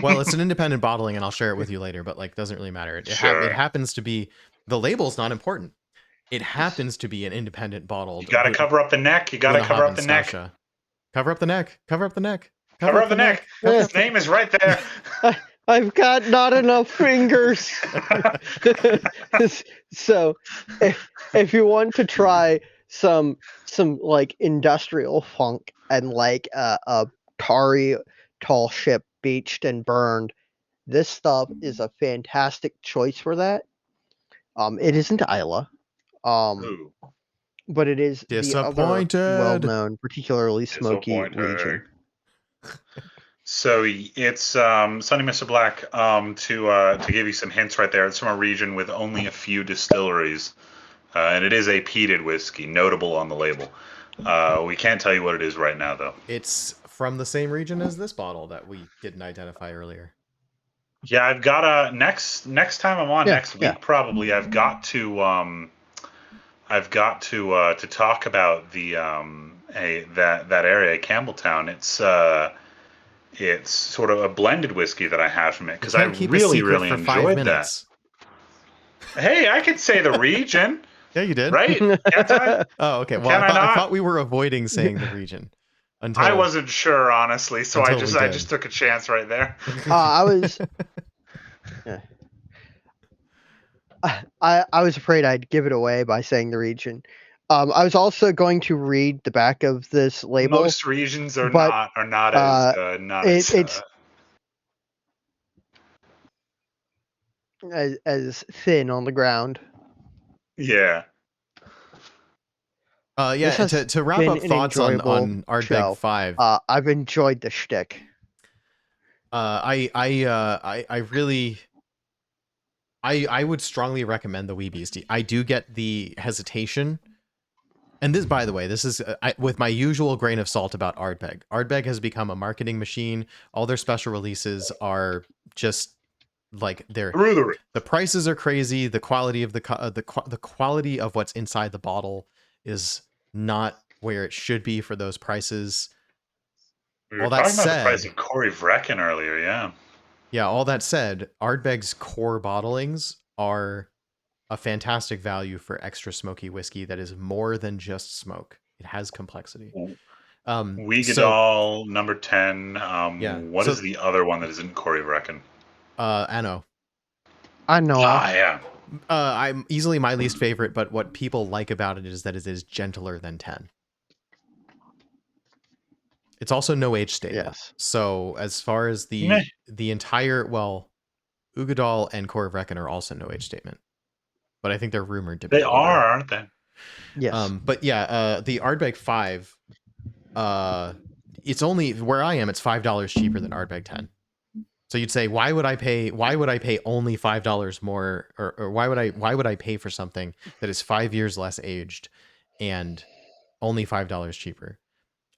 Well, it's an independent bottling, and I'll share it with you later. But like, doesn't really matter. It happens to be the label's not important. It happens to be an independent bottled. You gotta cover up the neck. You gotta cover up the neck. Cover up the neck. Cover up the neck. Cover up the neck. His name is right there. I've got not enough fingers. So, if you want to try some like industrial funk and like a tarry tall ship beached and burned, this stuff is a fantastic choice for that. It isn't Islay. But it is the other well-known, particularly smoky region. So it's Sonny Mr. Black. To give you some hints right there, it's from a region with only a few distilleries, and it is a peated whiskey, notable on the label. We can't tell you what it is right now, though. It's from the same region as this bottle that we didn't identify earlier. Yeah, I've got next time I'm on next week probably. I've got to talk about the that area, Campbelltown. It's sort of a blended whiskey that I have from it because I really enjoyed that. Hey, I could say the region. Yeah, you did. Right? Can't I? Oh, okay. Well, I thought we were avoiding saying the region. I wasn't sure, honestly, so I just took a chance right there. I was. Yeah. I was afraid I'd give it away by saying the region. I was also going to read the back of this label. Most regions are not as thin on the ground. Yeah. To wrap up thoughts on Ardbeg 5. I've enjoyed the shtick. I would strongly recommend the Wee Beastie. I do get the hesitation. And this, by the way, this is with my usual grain of salt about Ardbeg. Ardbeg has become a marketing machine. All their special releases are just like the prices are crazy. The quality of the quality of what's inside the bottle is not where it should be for those prices. We were talking about the price of Corey Vrecken earlier, yeah. Yeah, all that said, Ardbeg's core bottlings are a fantastic value for extra smoky whiskey that is more than just smoke. It has complexity. Weegadal, number 10. What is the other one that isn't Corey Vrecken? Anno. I know. Yeah. I'm easily my least favorite, but what people like about it is that it is gentler than 10. It's also no age statement. Yes. So as far as the entire, Ugadal and Corey Vrecken are also no age statement. But I think they're rumored to be. They are, aren't they? Yes. But yeah, the Ardbeg 5 it's only where I am. It's $5 cheaper than Ardbeg 10. So you'd say, why would I pay only $5 more, or why would I pay for something that is 5 years less aged and only $5 cheaper?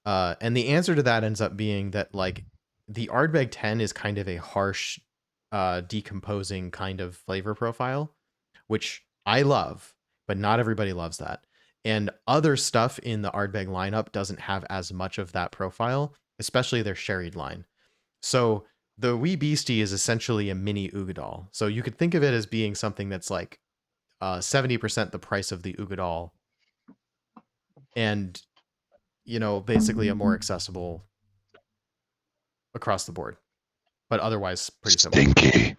And the answer to that ends up being that like the Ardbeg 10 is kind of a harsh, decomposing kind of flavor profile, which I love, but not everybody loves that. And other stuff in the Ardbeg lineup doesn't have as much of that profile, especially their sherried line. So the Wee Beastie is essentially a mini Ugadal. So you could think of it as being something that's like 70% the price of the Ugadal, and basically a more accessible across the board, but otherwise pretty simple. Stinky.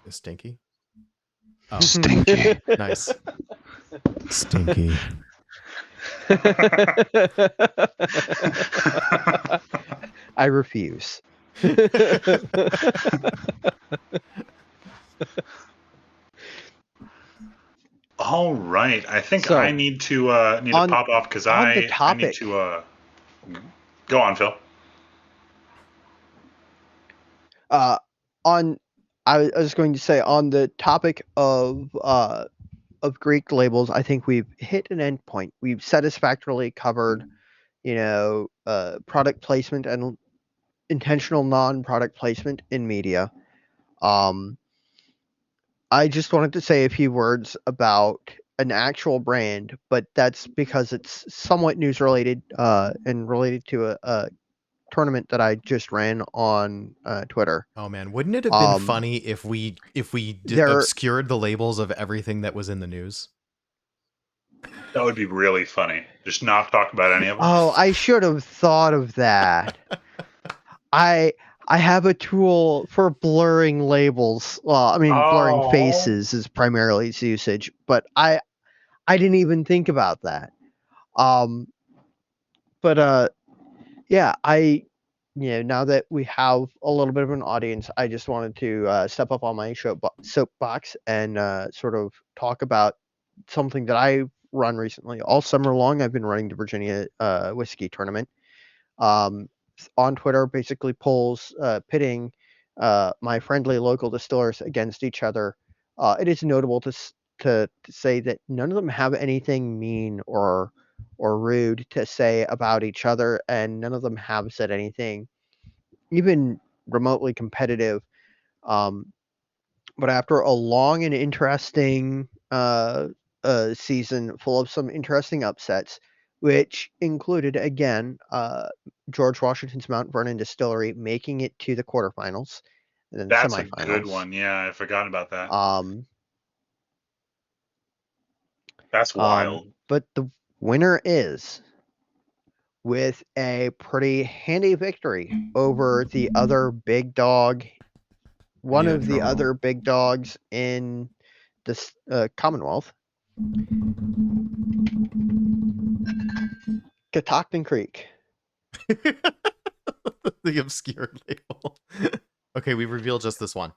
Stinky. Oh. Stinky. Nice. Stinky. I refuse. All right, I think I need to pop off because I need to go on, Phill. I was going to say, on the topic of Greek labels, I think we've hit an end point. We've satisfactorily covered, product placement and intentional non-product placement in media. I just wanted to say a few words about an actual brand, but that's because it's somewhat news related and related to a tournament that I just ran on Twitter. Oh man, wouldn't it have been funny if we obscured the labels of everything that was in the news? That would be really funny. Just not talk about any of them. Oh, I should have thought of that. I have a tool for blurring labels. Well, blurring faces is primarily its usage, but I didn't even think about that. Yeah, now that we have a little bit of an audience, I just wanted to step up on my soapbox and sort of talk about something that I've run recently. All summer long, I've been running the Virginia whiskey tournament. On Twitter, basically polls pitting my friendly local distillers against each other. It is notable to say that none of them have anything mean or rude to say about each other, and none of them have said anything even remotely competitive. But after a long and interesting season full of some interesting upsets, which included, again, George Washington's Mount Vernon Distillery making it to the quarterfinals and then That's semifinals. A good one. Yeah, I forgot about that. That's wild. But the winner is, with a pretty handy victory over the other big dog, one of the other big dogs in this Commonwealth, Catoctin Creek. The obscured label. Okay, we revealed just this one.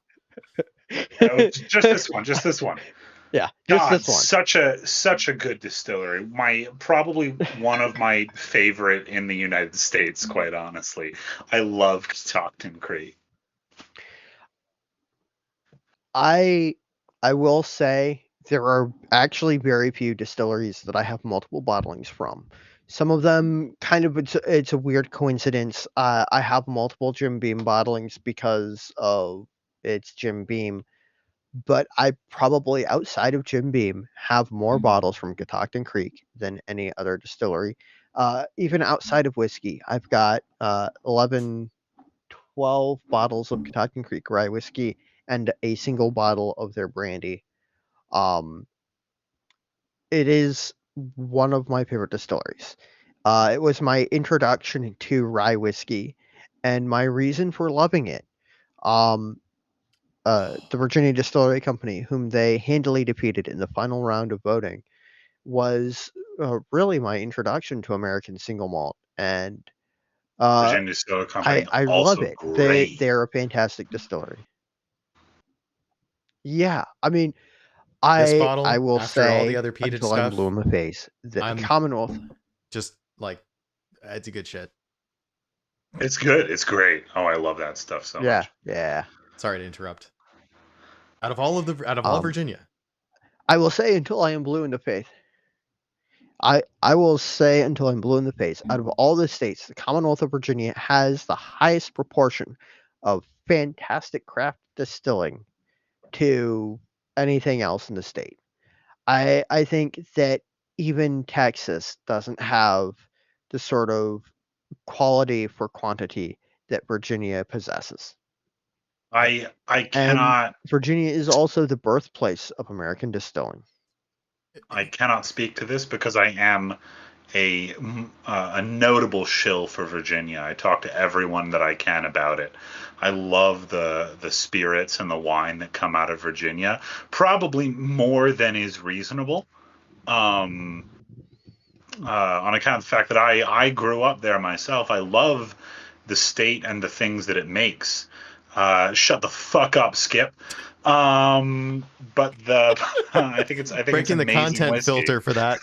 Just this one. Yeah, just this one. Such a good distillery. Probably one of my favorite in the United States, quite honestly. I love Catoctin Creek. I will say there are actually very few distilleries that I have multiple bottlings from. Some of them it's a weird coincidence. I have multiple Jim Beam bottlings because of it's Jim Beam, but I probably, outside of Jim Beam, have more bottles from Catoctin Creek than any other distillery. Even outside of whiskey, I've got 11, 12 bottles of Catoctin Creek rye whiskey and a single bottle of their brandy. It is one of my favorite distilleries. It was my introduction to rye whiskey, and my reason for loving it. The Virginia Distillery Company, whom they handily defeated in the final round of voting, was really my introduction to American single malt. And Virginia Distillery Company, I also love it. Great. They're a fantastic distillery. Yeah, this bottle, I will after say, all the other peated stuff, I'm blue in the face. The Commonwealth, just like, it's a good shit. It's good. It's great. Oh, I love that stuff so much. Yeah. Sorry to interrupt. Out of all Virginia, I will say until I am blue in the face. I will say until I'm blue in the face. Out of all the states, the Commonwealth of Virginia has the highest proportion of fantastic craft distilling to anything else in the state. I think that even Texas doesn't have the sort of quality for quantity that Virginia possesses. I And cannot Virginia is also the birthplace of American distilling. I cannot speak to this because I am a notable shill for Virginia. I talk to everyone that I can about it. I love the spirits and the wine that come out of Virginia, probably more than is reasonable. On account of the fact that I grew up there myself. I love the state and the things that it makes. Shut the fuck up, Skip. But the I think it's breaking the amazing content whiskey. filter for that.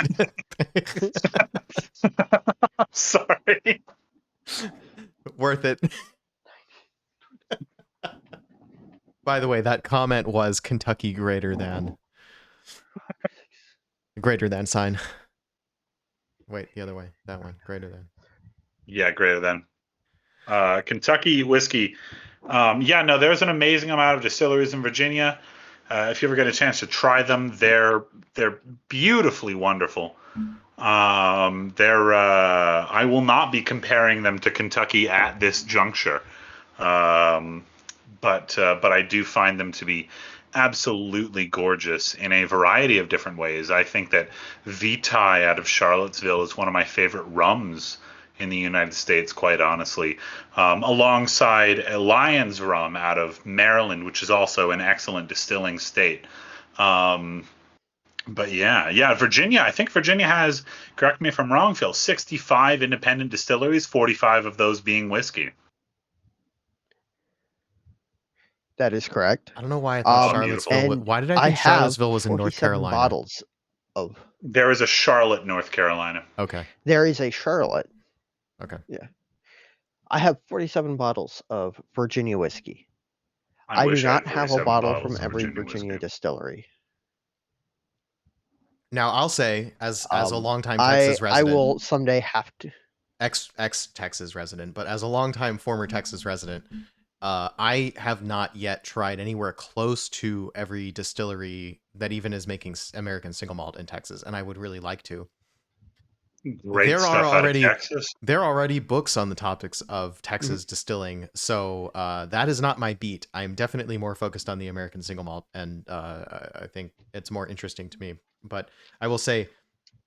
Sorry. Worth it. By the way, that comment was Kentucky greater than sign. Wait, the other way. That one. Greater than. Yeah, greater than. Kentucky whiskey. Yeah, no, there's an amazing amount of distilleries in Virginia. If you ever get a chance to try them, they're beautifully wonderful. I will not be comparing them to Kentucky at this juncture. But I do find them to be absolutely gorgeous in a variety of different ways. I think that Vitae out of Charlottesville is one of my favorite rums in the United States, quite honestly, alongside a Lyons rum out of Maryland, which is also an excellent distilling state. But yeah, Virginia. I think Virginia has, correct me if I'm wrong, Phill, 65 independent distilleries, 45 of those being whiskey. That is correct. I don't know why I thought Charlottesville. Why did I think Charlottesville was in North Carolina? Bottles of. There is a Charlotte, North Carolina. Okay. There is a Charlotte. Okay. Yeah. I have 47 bottles of Virginia whiskey. I do not have a bottle from every Virginia distillery. Now I'll say, as a longtime Texas resident, I will someday have to. Ex Texas resident, but as a longtime former Texas resident, I have not yet tried anywhere close to every distillery that even is making American single malt in Texas, and I would really like to. Great stuff out of Texas. There are already books on the topics of Texas distilling, so that is not my beat. I'm definitely more focused on the American single malt, and I think it's more interesting to me. But I will say,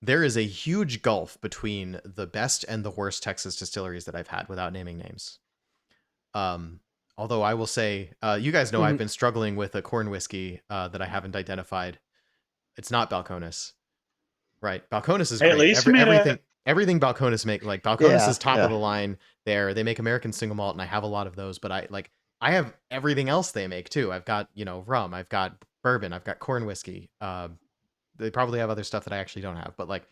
there is a huge gulf between the best and the worst Texas distilleries that I've had, without naming names. Although I will say, you guys know I've been struggling with a corn whiskey that I haven't identified. It's not Balcones. Right. Balcones is great. At least everything Balcones make, like Balcones is top of the line there. They make American single malt, and I have a lot of those, but I have everything else they make too. I've got, rum, I've got bourbon, I've got corn whiskey. They probably have other stuff that I actually don't have, but like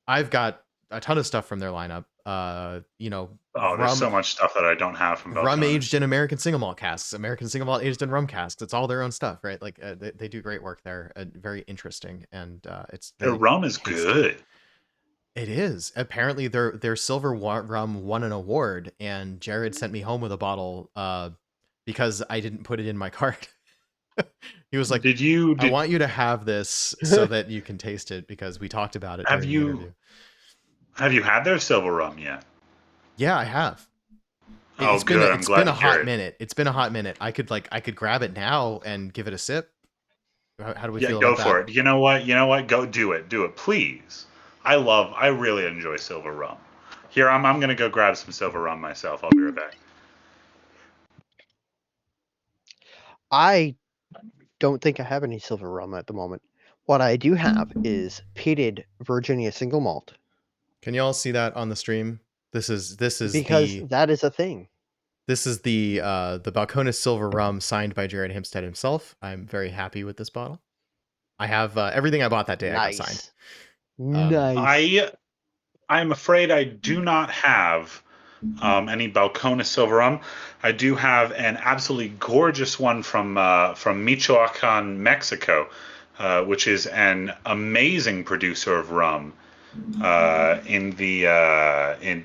I've got a ton of stuff from their lineup. There's so much stuff that I don't have from Balcones. Rum aged in American single malt casks, American single malt aged in rum casks. It's all their own stuff, right? Like they do great work there. Very interesting, and it's their rum is good. It is. Apparently, their silver rum won an award, and Jared sent me home with a bottle because I didn't put it in my cart. He was like, I want you to have this so that you can taste it, because we talked about it during the interview. Have you had their silver rum yet? Yeah, I have. It's been a hot minute. It's been a hot minute. I could grab it now and give it a sip. How do we feel about that? Go for it. You know what? Go do it. Do it, please. I really enjoy silver rum. Here, I'm going to go grab some silver rum myself. I'll be right back. I don't think I have any silver rum at the moment. What I do have is peated Virginia single malt. Can you all see that on the stream? This is because that is a thing. This is the Balcones silver rum signed by Jared Hempstead himself. I'm very happy with this bottle. I have everything I bought that day. Nice. I got signed. Nice. I'm afraid I do not have any Balcones silver rum. I do have an absolutely gorgeous one from Michoacan, Mexico, which is an amazing producer of rum in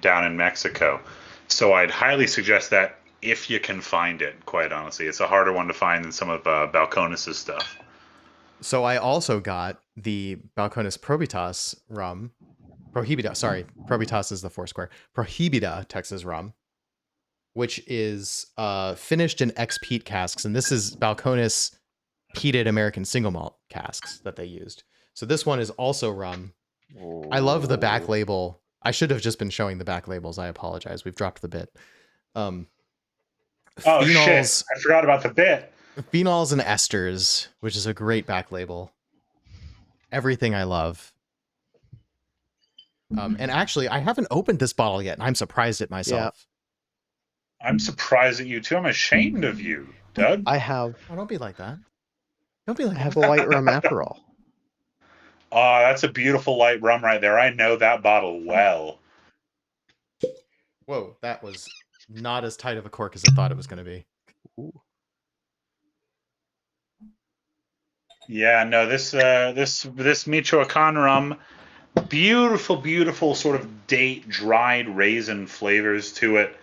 down in Mexico. So I'd highly suggest that if you can find it. Quite honestly, it's a harder one to find than some of Balcones' stuff. So I also got the Balcones Probitas rum. Prohibida, sorry. Probitas is the Foursquare. Prohibida Texas rum, which is finished in ex-peat casks. And this is Balcones peated American single malt casks that they used. So this one is also rum. I love the back label. I should have just been showing the back labels. I apologize. We've dropped the bit. Oh phenols, shit! I forgot about the bit. Phenols and esters, which is a great back label. Everything I love. And actually, I haven't opened this bottle yet, and I'm surprised at myself. Yeah. I'm surprised at you too. I'm ashamed of you, Doug. I have. Oh, don't be like that. Don't be like I have a white rum after all. Oh, that's a beautiful light rum right there. I know that bottle well. Whoa, that was not as tight of a cork as I thought it was going to be. Ooh. Yeah, no, this Michoacan rum, beautiful sort of date dried raisin flavors to it.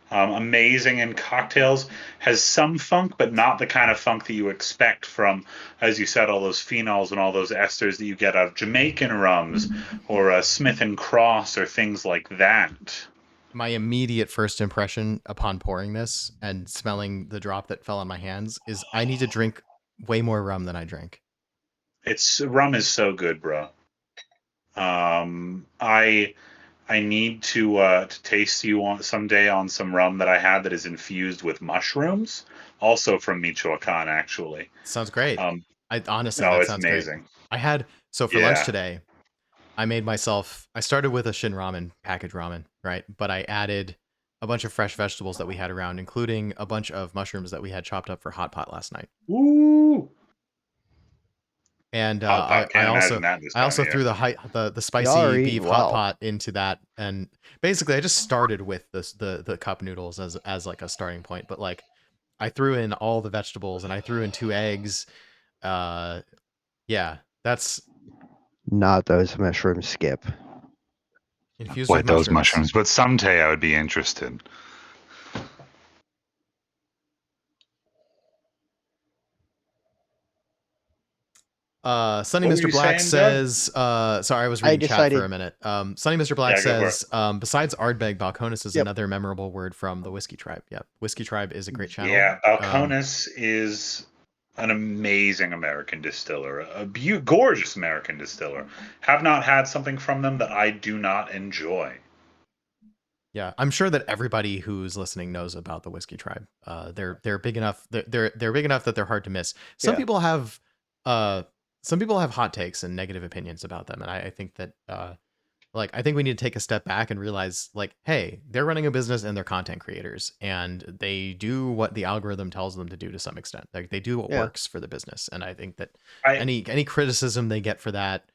Amazing in cocktails. Has some funk, but not the kind of funk that you expect from, as you said, all those phenols and all those esters that you get out of Jamaican rums or Smith and Cross or things like that. My immediate first impression upon pouring this and smelling the drop that fell on my hands is I need to drink way more rum than I drink. Rum is so good, bro. I need to taste you someday on some rum that I had that is infused with mushrooms, also from Michoacan, actually. Sounds great. I honestly, no, that it's sounds amazing. Great. I had for lunch today. I made myself. I started with a Shin Ramen package ramen, right? But I added a bunch of fresh vegetables that we had around, including a bunch of mushrooms that we had chopped up for hot pot last night. Ooh. And I also threw the spicy beef hot pot into that, and basically I just started with the cup noodles as like a starting point, but like I threw in all the vegetables and I threw in 2 eggs. Yeah, that's not those mushrooms, Skip. Infused with those mushrooms, but someday I would be interested. Sunny Mr. Black says, sorry, I was reading chat for a minute. Sunny Mr. Black says, besides Ardbeg, Balcones is another memorable word from the Whiskey Tribe. Yep. Whiskey Tribe is a great channel. Yeah, Balcones is an amazing American distiller, a gorgeous American distiller. Have not had something from them that I do not enjoy. Yeah, I'm sure that everybody who's listening knows about the Whiskey Tribe. They're big enough. They're big enough that they're hard to miss. Some people have hot takes and negative opinions about them, and I think that I think we need to take a step back and realize, like, hey, they're running a business and they're content creators, and they do what the algorithm tells them to do to some extent. Like, they do what works for the business, and I think that any criticism they get for that,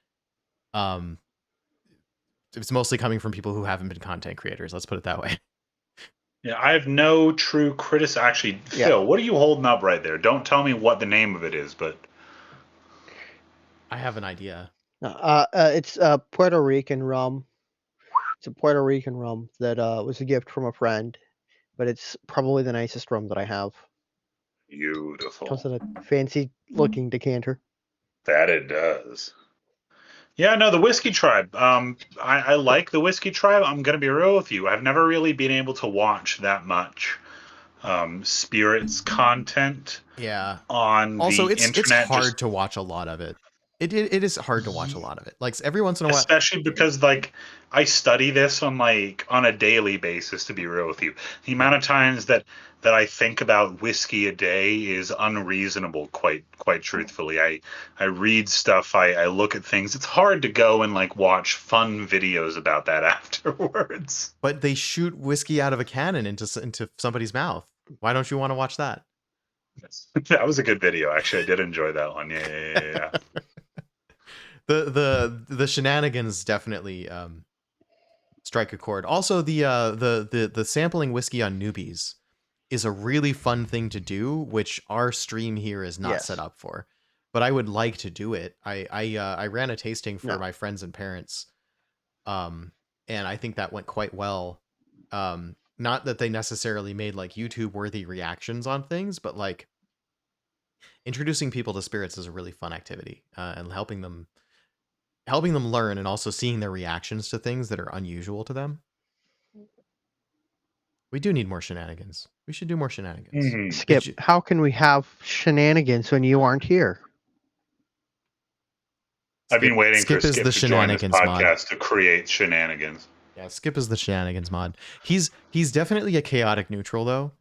it's mostly coming from people who haven't been content creators. Let's put it that way. Yeah, I have no true criticism. Actually, Phil, what are you holding up right there? Don't tell me what the name of it is, but I have an idea. It's Puerto Rican rum. It's a Puerto Rican rum that was a gift from a friend, but it's probably the nicest rum that I have. Beautiful. Comes in a fancy-looking decanter. That it does. Yeah, no, the Whiskey Tribe. I like the Whiskey Tribe. I'm gonna be real with you. I've never really been able to watch that much spirits content. Yeah. On also, the internet, it's hard to watch a lot of it. It is hard to watch a lot of it. Like, every once in a while, especially because like I study this on a daily basis. To be real with you, the amount of times that I think about whiskey a day is unreasonable. Quite truthfully, I read stuff. I look at things. It's hard to go and like watch fun videos about that afterwards. But they shoot whiskey out of a cannon into somebody's mouth. Why don't you want to watch that? That was a good video. Actually, I did enjoy that one. Yeah. The shenanigans definitely strike a chord. Also, the sampling whiskey on newbies is a really fun thing to do, which our stream here is not set up for. But I would like to do it. I ran a tasting for my friends and parents, and I think that went quite well. Not that they necessarily made like YouTube worthy reactions on things, but like introducing people to spirits is a really fun activity, and helping them learn, and also seeing their reactions to things that are unusual to them. We do need more shenanigans. We should do more shenanigans. Skip, how can we have shenanigans when you aren't here? I've been waiting for Skip to join this podcast mod. to create shenanigans. Yeah, Skip is the shenanigans mod. He's definitely a chaotic neutral though.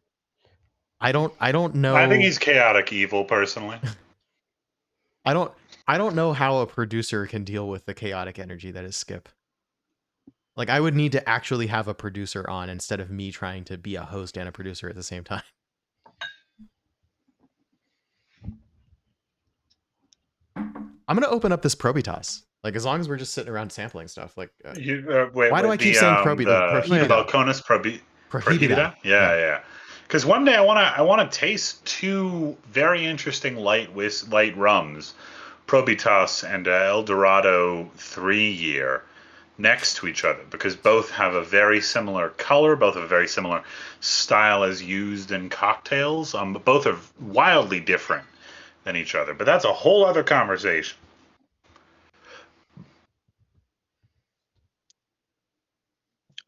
I don't know. I think he's chaotic evil personally. I don't know how a producer can deal with the chaotic energy that is Skip. Like, I would need to actually have a producer on instead of me trying to be a host and a producer at the same time. I'm going to open up this Probitas. Like, as long as we're just sitting around sampling stuff. Like, why do I keep saying Probitas? The Balcones Prohibita? Yeah. Because one day I want to taste two very interesting light rums, Probitas and El Dorado 3-year, next to each other, because both have a very similar color, both have a very similar style as used in cocktails. But both are wildly different than each other. But that's a whole other conversation.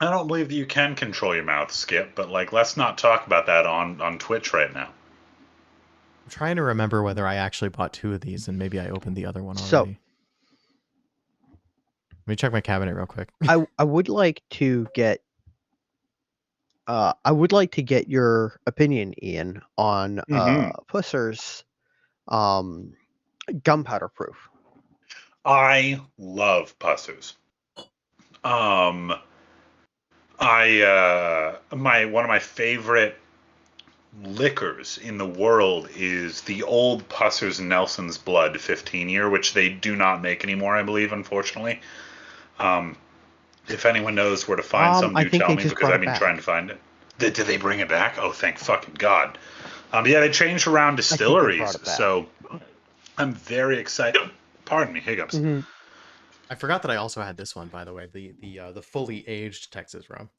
I don't believe that you can control your mouth, Skip, but like, let's not talk about that on Twitch right now. I'm trying to remember whether I actually bought 2 of these, and maybe I opened the other one already. Let me check my cabinet real quick. I would like to get your opinion, Ian, on Pusser's gunpowder proof. I love Pussers. One of my favorite liquors in the world is the old Pussers Nelson's Blood 15-year, which they do not make anymore, I believe, unfortunately. If anyone knows where to find some, do tell me, because I've been trying to find it. Did they bring it back? Oh, thank fucking God. Yeah, they changed around distilleries, so I'm very excited. Pardon me, hiccups. Mm-hmm. I forgot that I also had this one, by the way, the fully aged Texas rum.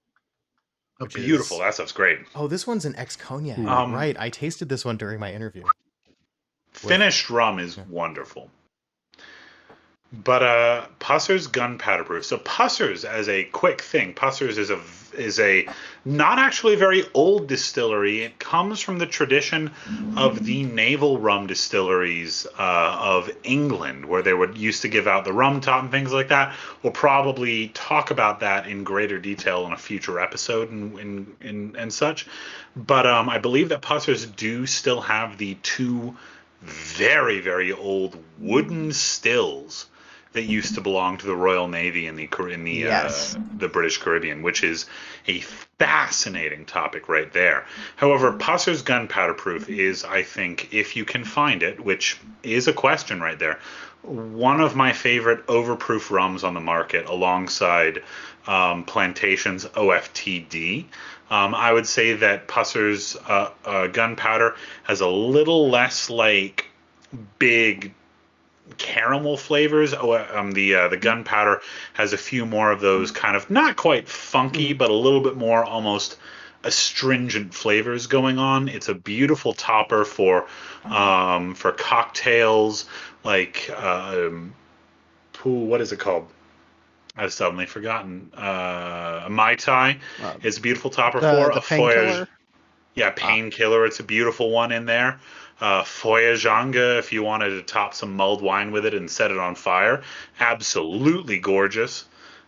Oh, beautiful. That stuff's great. Oh, this one's an ex-cognac. Right, I tasted this one during my interview. Finished rum is wonderful. But Pusser's gunpowder proof. So Pusser's, as a quick thing, Pusser's is a not actually very old distillery. It comes from the tradition of the naval rum distilleries of England, where they used to give out the rum top and things like that. We'll probably talk about that in greater detail in a future episode and such. But I believe that Pusser's do still have the 2 very, very old wooden stills that used to belong to the Royal Navy in the British Caribbean, which is a fascinating topic right there. However, Pusser's gunpowder proof is, I think, if you can find it, which is a question right there, one of my favorite overproof rums on the market, alongside Plantation's OFTD. I would say that Pusser's gunpowder has a little less like big caramel flavors. The gunpowder has a few more of those kind of not quite funky, but a little bit more almost astringent flavors going on. It's a beautiful topper for cocktails, like what is it called? I've suddenly forgotten. A Mai Tai is a beautiful topper for a painkiller. Yeah, painkiller. It's a beautiful one in there. Foyajanga, if you wanted to top some mulled wine with it and set it on fire, absolutely gorgeous.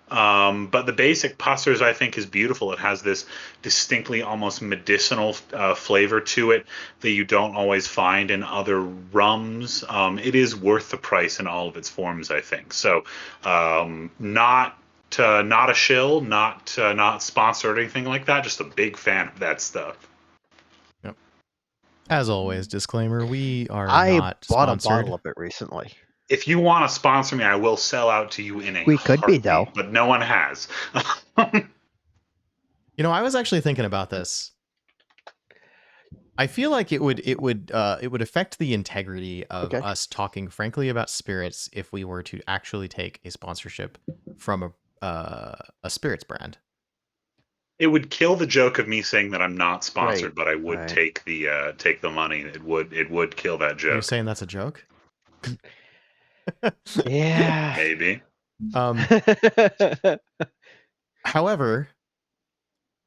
But the basic Pusser's, I think, is beautiful. It has this distinctly almost medicinal flavor to it that you don't always find in other rums. It is worth the price in all of its forms, I think. So not a shill, not sponsored or anything like that. Just a big fan of that stuff. As always, disclaimer, we are not sponsored. I bought a bottle of it recently. If you want to sponsor me, I will sell out to you in a We could be, though. But no one has. You know, I was actually thinking about this. I feel like it would affect the integrity of us talking frankly about spirits if we were to actually take a sponsorship from a spirits brand. It would kill the joke of me saying that I'm not sponsored, but I would take the money. It would kill that joke. You're saying that's a joke? Yeah. Maybe. However,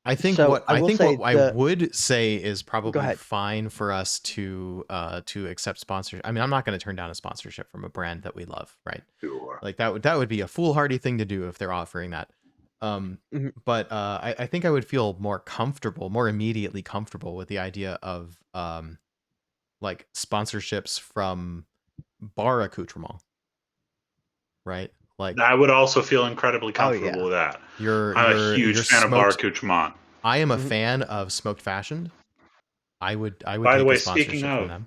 I think what I would say is probably fine for us to accept sponsorship. I mean, I'm not going to turn down a sponsorship from a brand that we love, right? Sure. Like that would be a foolhardy thing to do if they're offering that. But I think I would feel more immediately comfortable with the idea of like sponsorships from bar accoutrement, right? Like I would also feel incredibly comfortable with that. I'm a huge fan of bar accoutrement. I am a fan of smoked fashioned. I would By the take way, a sponsorship speaking of from them.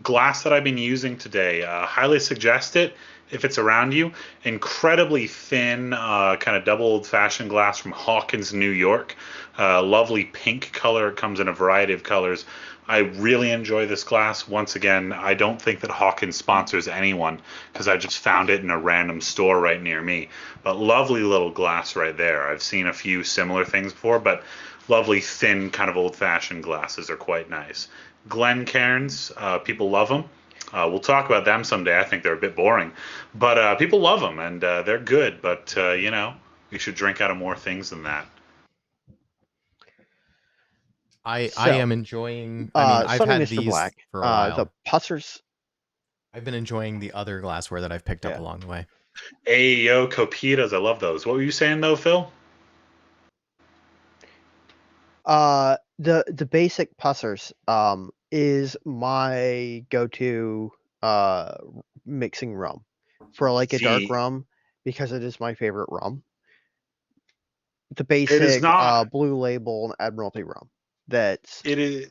Glass that I've been using today, highly suggest it if it's around you. Incredibly thin, kind of double old-fashioned glass from Hawkins, New York. Lovely pink color. It comes in a variety of colors. I really enjoy this glass. Once again, I don't think that Hawkins sponsors anyone because I just found it in a random store right near me. But lovely little glass right there. I've seen a few similar things before, but lovely thin kind of old-fashioned glasses are quite nice. Glencairns, people love them. We'll talk about them someday. I think they're a bit boring, but people love them and they're good. But you know, we should drink out of more things than that. I am enjoying. I mean, I've had Mr. these Black, for a while. The Pussers. I've been enjoying the other glassware that I've picked up along the way. Ayo, Copitas, I love those. What were you saying though, Phil? The basic Pussers is my go-to mixing rum for like a dark rum because it is my favorite rum. The basic Blue Label and Admiralty rum. It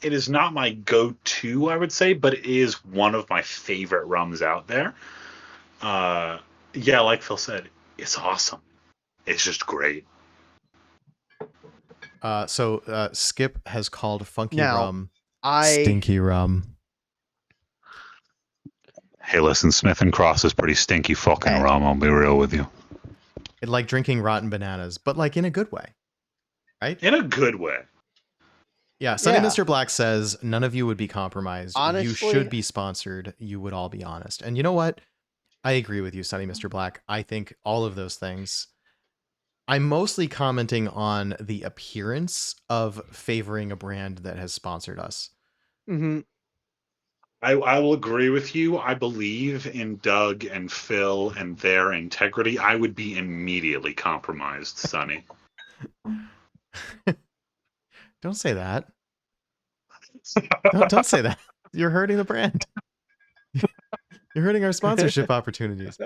is not my go-to, I would say, but it is one of my favorite rums out there. Yeah, like Phil said, it's awesome. It's just great. So Skip has called funky rum stinky rum. Hey, listen, Smith and Cross is pretty stinky fucking rum. I'll be real with you. It's like drinking rotten bananas, but like in a good way, right? In a good way. Yeah, Sunny Mr. Black says none of you would be compromised. Honestly, you should be sponsored. You would all be honest. And you know what? I agree with you, Sunny Mr. Black. I think all of those things. I'm mostly commenting on the appearance of favoring a brand that has sponsored us. Mm-hmm. I will agree with you. I believe in Doug and Phil and their integrity. I would be immediately compromised, Sonny. Don't say that. Don't say that. You're hurting the brand. You're hurting our sponsorship opportunities.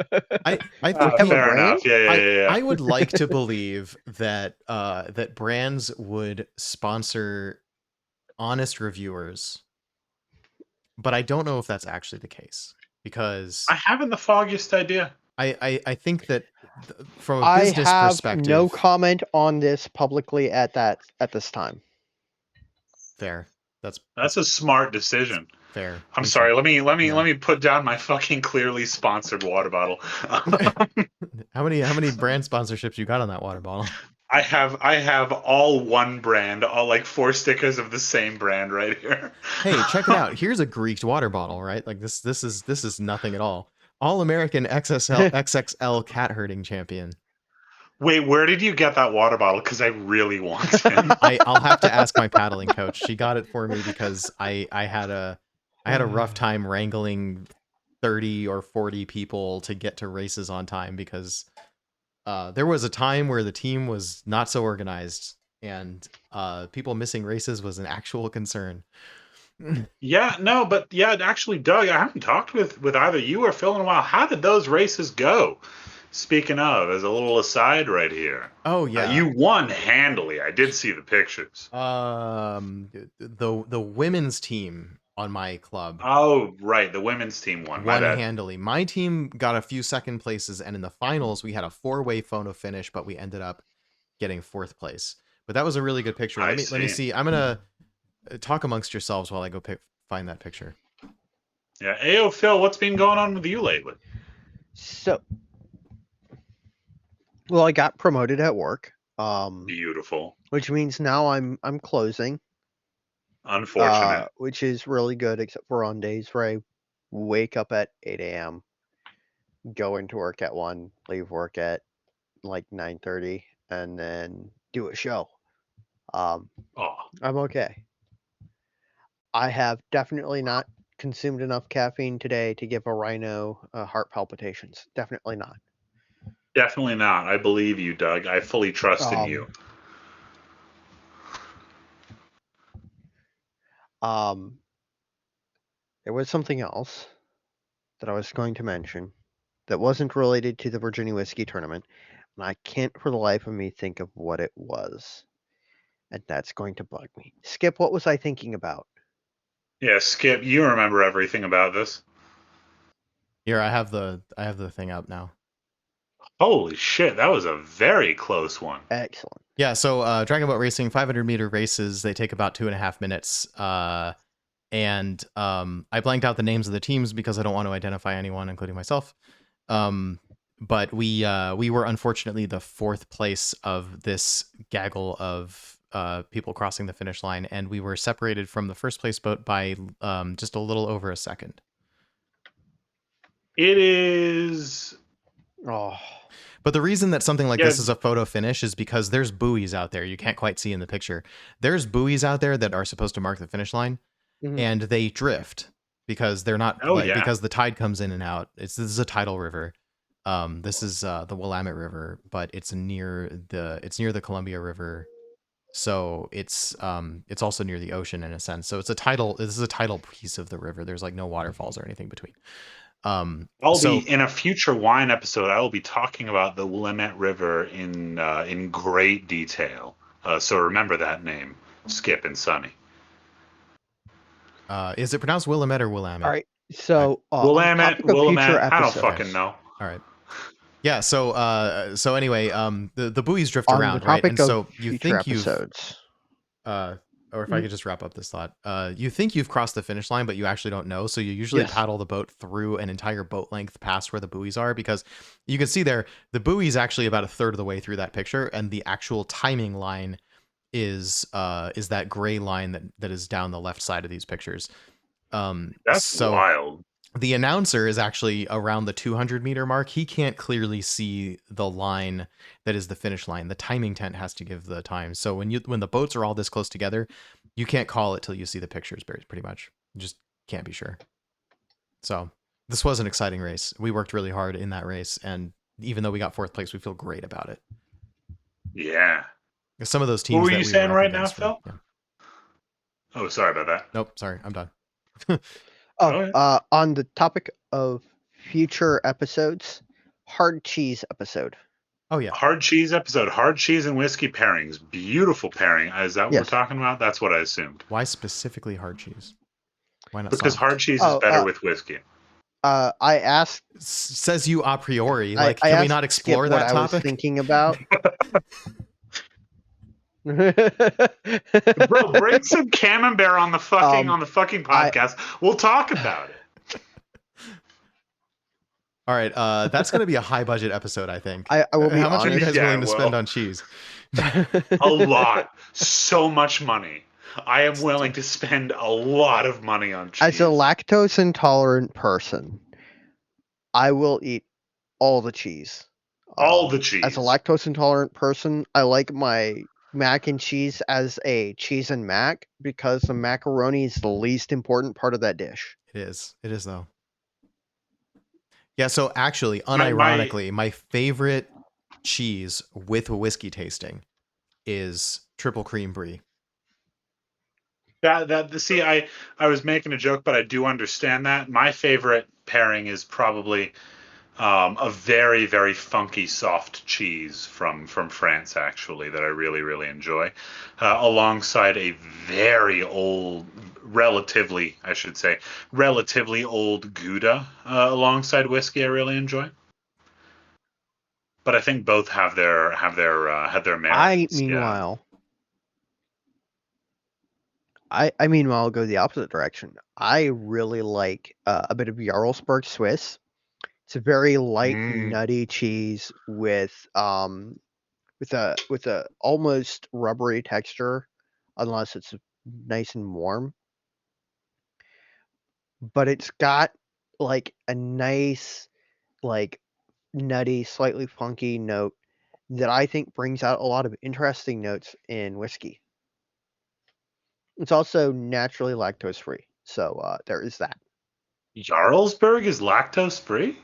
I think fair enough. Yeah. I would like to believe that that brands would sponsor honest reviewers, but I don't know if that's actually the case because I haven't the foggiest idea. I think that from a business perspective, no comment on this publicly at this time. Fair. That's a smart decision. Fair. I'm sorry. Let me put down my fucking clearly sponsored water bottle. How many brand sponsorships you got on that water bottle? I have all one brand, all like 4 stickers of the same brand right here. Hey, check it out. Here's a Greeked water bottle, right? Like this is nothing at all. All American XXL cat herding champion. Wait, where did you get that water bottle? Because I really want it. I'll have to ask my paddling coach. She got it for me because I had a rough time wrangling 30 or 40 people to get to races on time because there was a time where the team was not so organized and people missing races was an actual concern. Actually, Doug, I haven't talked with either you or Phil in a while. How did those races go? Speaking of, as a little aside right here. Oh yeah, you won handily. I did see the pictures. The women's team on my club. Oh, right. The women's team won. My bad. Handily. My team got a few second places, and in the finals, we had a 4-way photo finish, but we ended up getting 4th place. But that was a really good picture. Let me see. I'm gonna talk amongst yourselves while I go find that picture. Yeah. Ayo, Phill, what's been going on with you lately? So, well, I got promoted at work. Beautiful. Which means now I'm closing. Unfortunate. Which is really good, except for on days where I wake up at 8 a.m., go into work at 1, leave work at like 9:30, and then do a show. I'm okay. I have definitely not consumed enough caffeine today to give a rhino heart palpitations. Definitely not. Definitely not. I believe you, Doug. I fully trust in you. There was something else that I was going to mention that wasn't related to the Virginia Whiskey Tournament, and I can't for the life of me think of what it was. And that's going to bug me. Skip, what was I thinking about? Yeah, Skip, you remember everything about this. Here, I have the thing up now. Holy shit, that was a very close one. Excellent. Yeah, so Dragon Boat Racing 500-meter races, they take about 2.5 minutes. And I blanked out the names of the teams because I don't want to identify anyone, including myself. But we were unfortunately the 4th place of this gaggle of people crossing the finish line, and we were separated from the 1st place boat by just a little over a second. It is. Oh. But the reason that something like this is a photo finish is because there's buoys out there. You can't quite see in the picture. There's buoys out there that are supposed to mark the finish line, and they drift because they're not because the tide comes in and out. This is a tidal river. This is the Willamette River, but it's near the Columbia River, so it's also near the ocean in a sense. So this is a tidal piece of the river. There's like no waterfalls or anything between. I'll be in a future wine episode. I will be talking about the Willamette River in great detail. So remember that name, Skip and Sunny. Is it pronounced Willamette or Willamette? All right. So Willamette. I don't fucking know. All right. Yeah. So anyway, the buoys drift on around, the right? And of so you think episodes. or if I could just wrap up this thought, you think you've crossed the finish line, but you actually don't know. So you usually paddle the boat through an entire boat length past where the buoys are, because you can see there, the buoy is actually about a third of the way through that picture, and the actual timing line is that gray line that is down the left side of these pictures. That's wild. The announcer is actually around the 200-meter mark. He can't clearly see the line that is the finish line. The timing tent has to give the time. So when the boats are all this close together, you can't call it till you see the pictures, pretty much. You just can't be sure. So this was an exciting race. We worked really hard in that race, and even though we got 4th place, we feel great about it. Yeah. Some of those teams. What were you saying right now, Phil? Yeah. Oh, sorry about that. Nope, sorry, I'm done. On the topic of future episodes, hard cheese episode. Oh yeah, hard cheese episode. Hard cheese and whiskey pairings. Beautiful pairing. Is that what we're talking about? That's what I assumed. Why specifically hard cheese? Why not? Because hard cheese is better with whiskey. I asked. Says you a priori. Like, can we not explore that topic? I was thinking about. Bro, bring some camembert on the fucking podcast. We'll talk about it. All right, that's going to be a high budget episode, I think. I will be How much are you guys willing to spend on cheese? A lot. So much money. I am willing to spend a lot of money on cheese. As a lactose intolerant person, I will eat all the cheese. All the cheese. As a lactose intolerant person, I like my mac and cheese as a cheese and mac because the macaroni is the least important part of that dish. It is though. Yeah, so actually, unironically, my favorite cheese with whiskey tasting is triple cream brie. See, I was making a joke, but I do understand that. My favorite pairing is probably a very, very funky, soft cheese from France, actually, that I really, really enjoy, alongside a very old, relatively, I should say, relatively old Gouda, alongside whiskey. I really enjoy. But I think both have their merits. Yeah. I meanwhile go the opposite direction. I really like a bit of Jarlsberg Swiss. It's a very light, nutty cheese with a almost rubbery texture, unless it's nice and warm. But it's got like a nice, like nutty, slightly funky note that I think brings out a lot of interesting notes in whiskey. It's also naturally lactose free, so there is that. Jarlsberg is lactose free?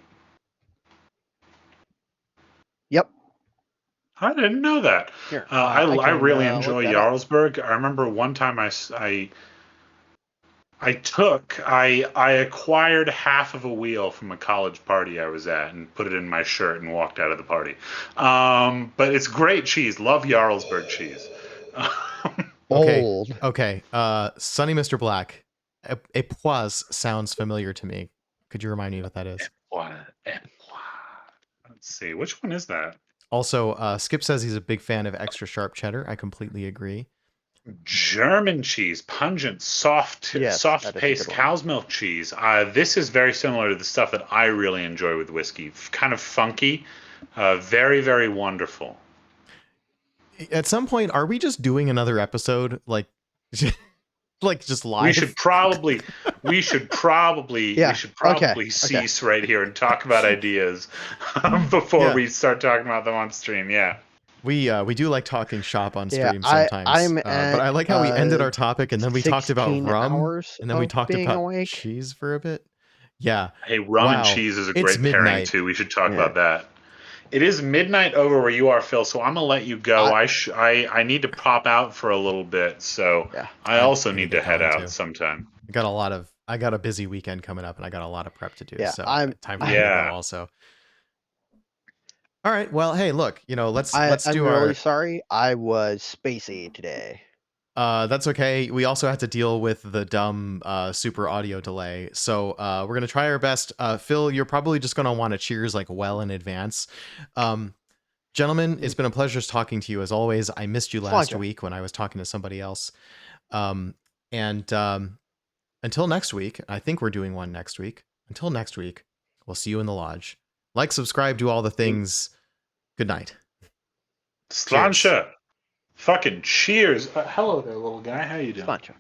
Yep. I didn't know that. Here, I really look enjoy that up. Jarlsberg. I remember one time I acquired half of a wheel from a college party I was at and put it in my shirt and walked out of the party. But it's great cheese. Love Jarlsberg cheese. Okay. Old. Okay. Sonny Mr. Black. Epoise sounds familiar to me. Could you remind me what that is? Let's see. Which one is that? Also, Skip says he's a big fan of extra sharp cheddar. I completely agree. German cheese, pungent, soft paste cow's milk cheese. This is very similar to the stuff that I really enjoy with whiskey. Kind of funky, very, very wonderful. At some point, are we just doing another episode, like just live? We should probably cease right here and talk about ideas before we start talking about them on stream. Yeah. We do like talking shop on stream sometimes. But I like how we ended our topic and then we talked about rum and then we talked about cheese for a bit. Yeah. Hey, rum and cheese is a great pairing too. We should talk about that. It is midnight over where you are, Phil, so I'm gonna let you go. I need to pop out for a little bit, so I also need to head out sometime. I got a busy weekend coming up and I got a lot of prep to do. So time for me to go also. All right. Well, hey, look, let's do I'm really sorry. I was spacey today. That's okay. We also had to deal with the dumb super audio delay. So we're going to try our best. Phil, you're probably just going to want to cheers like well in advance. Gentlemen, it's been a pleasure talking to you as always. I missed you last week when I was talking to somebody else. Until next week, I think we're doing one next week. Until next week, we'll see you in the lodge. Like, subscribe, do all the things. Good night. Sláinte. Fucking cheers. Hello there, little guy. How you doing? Sláinte.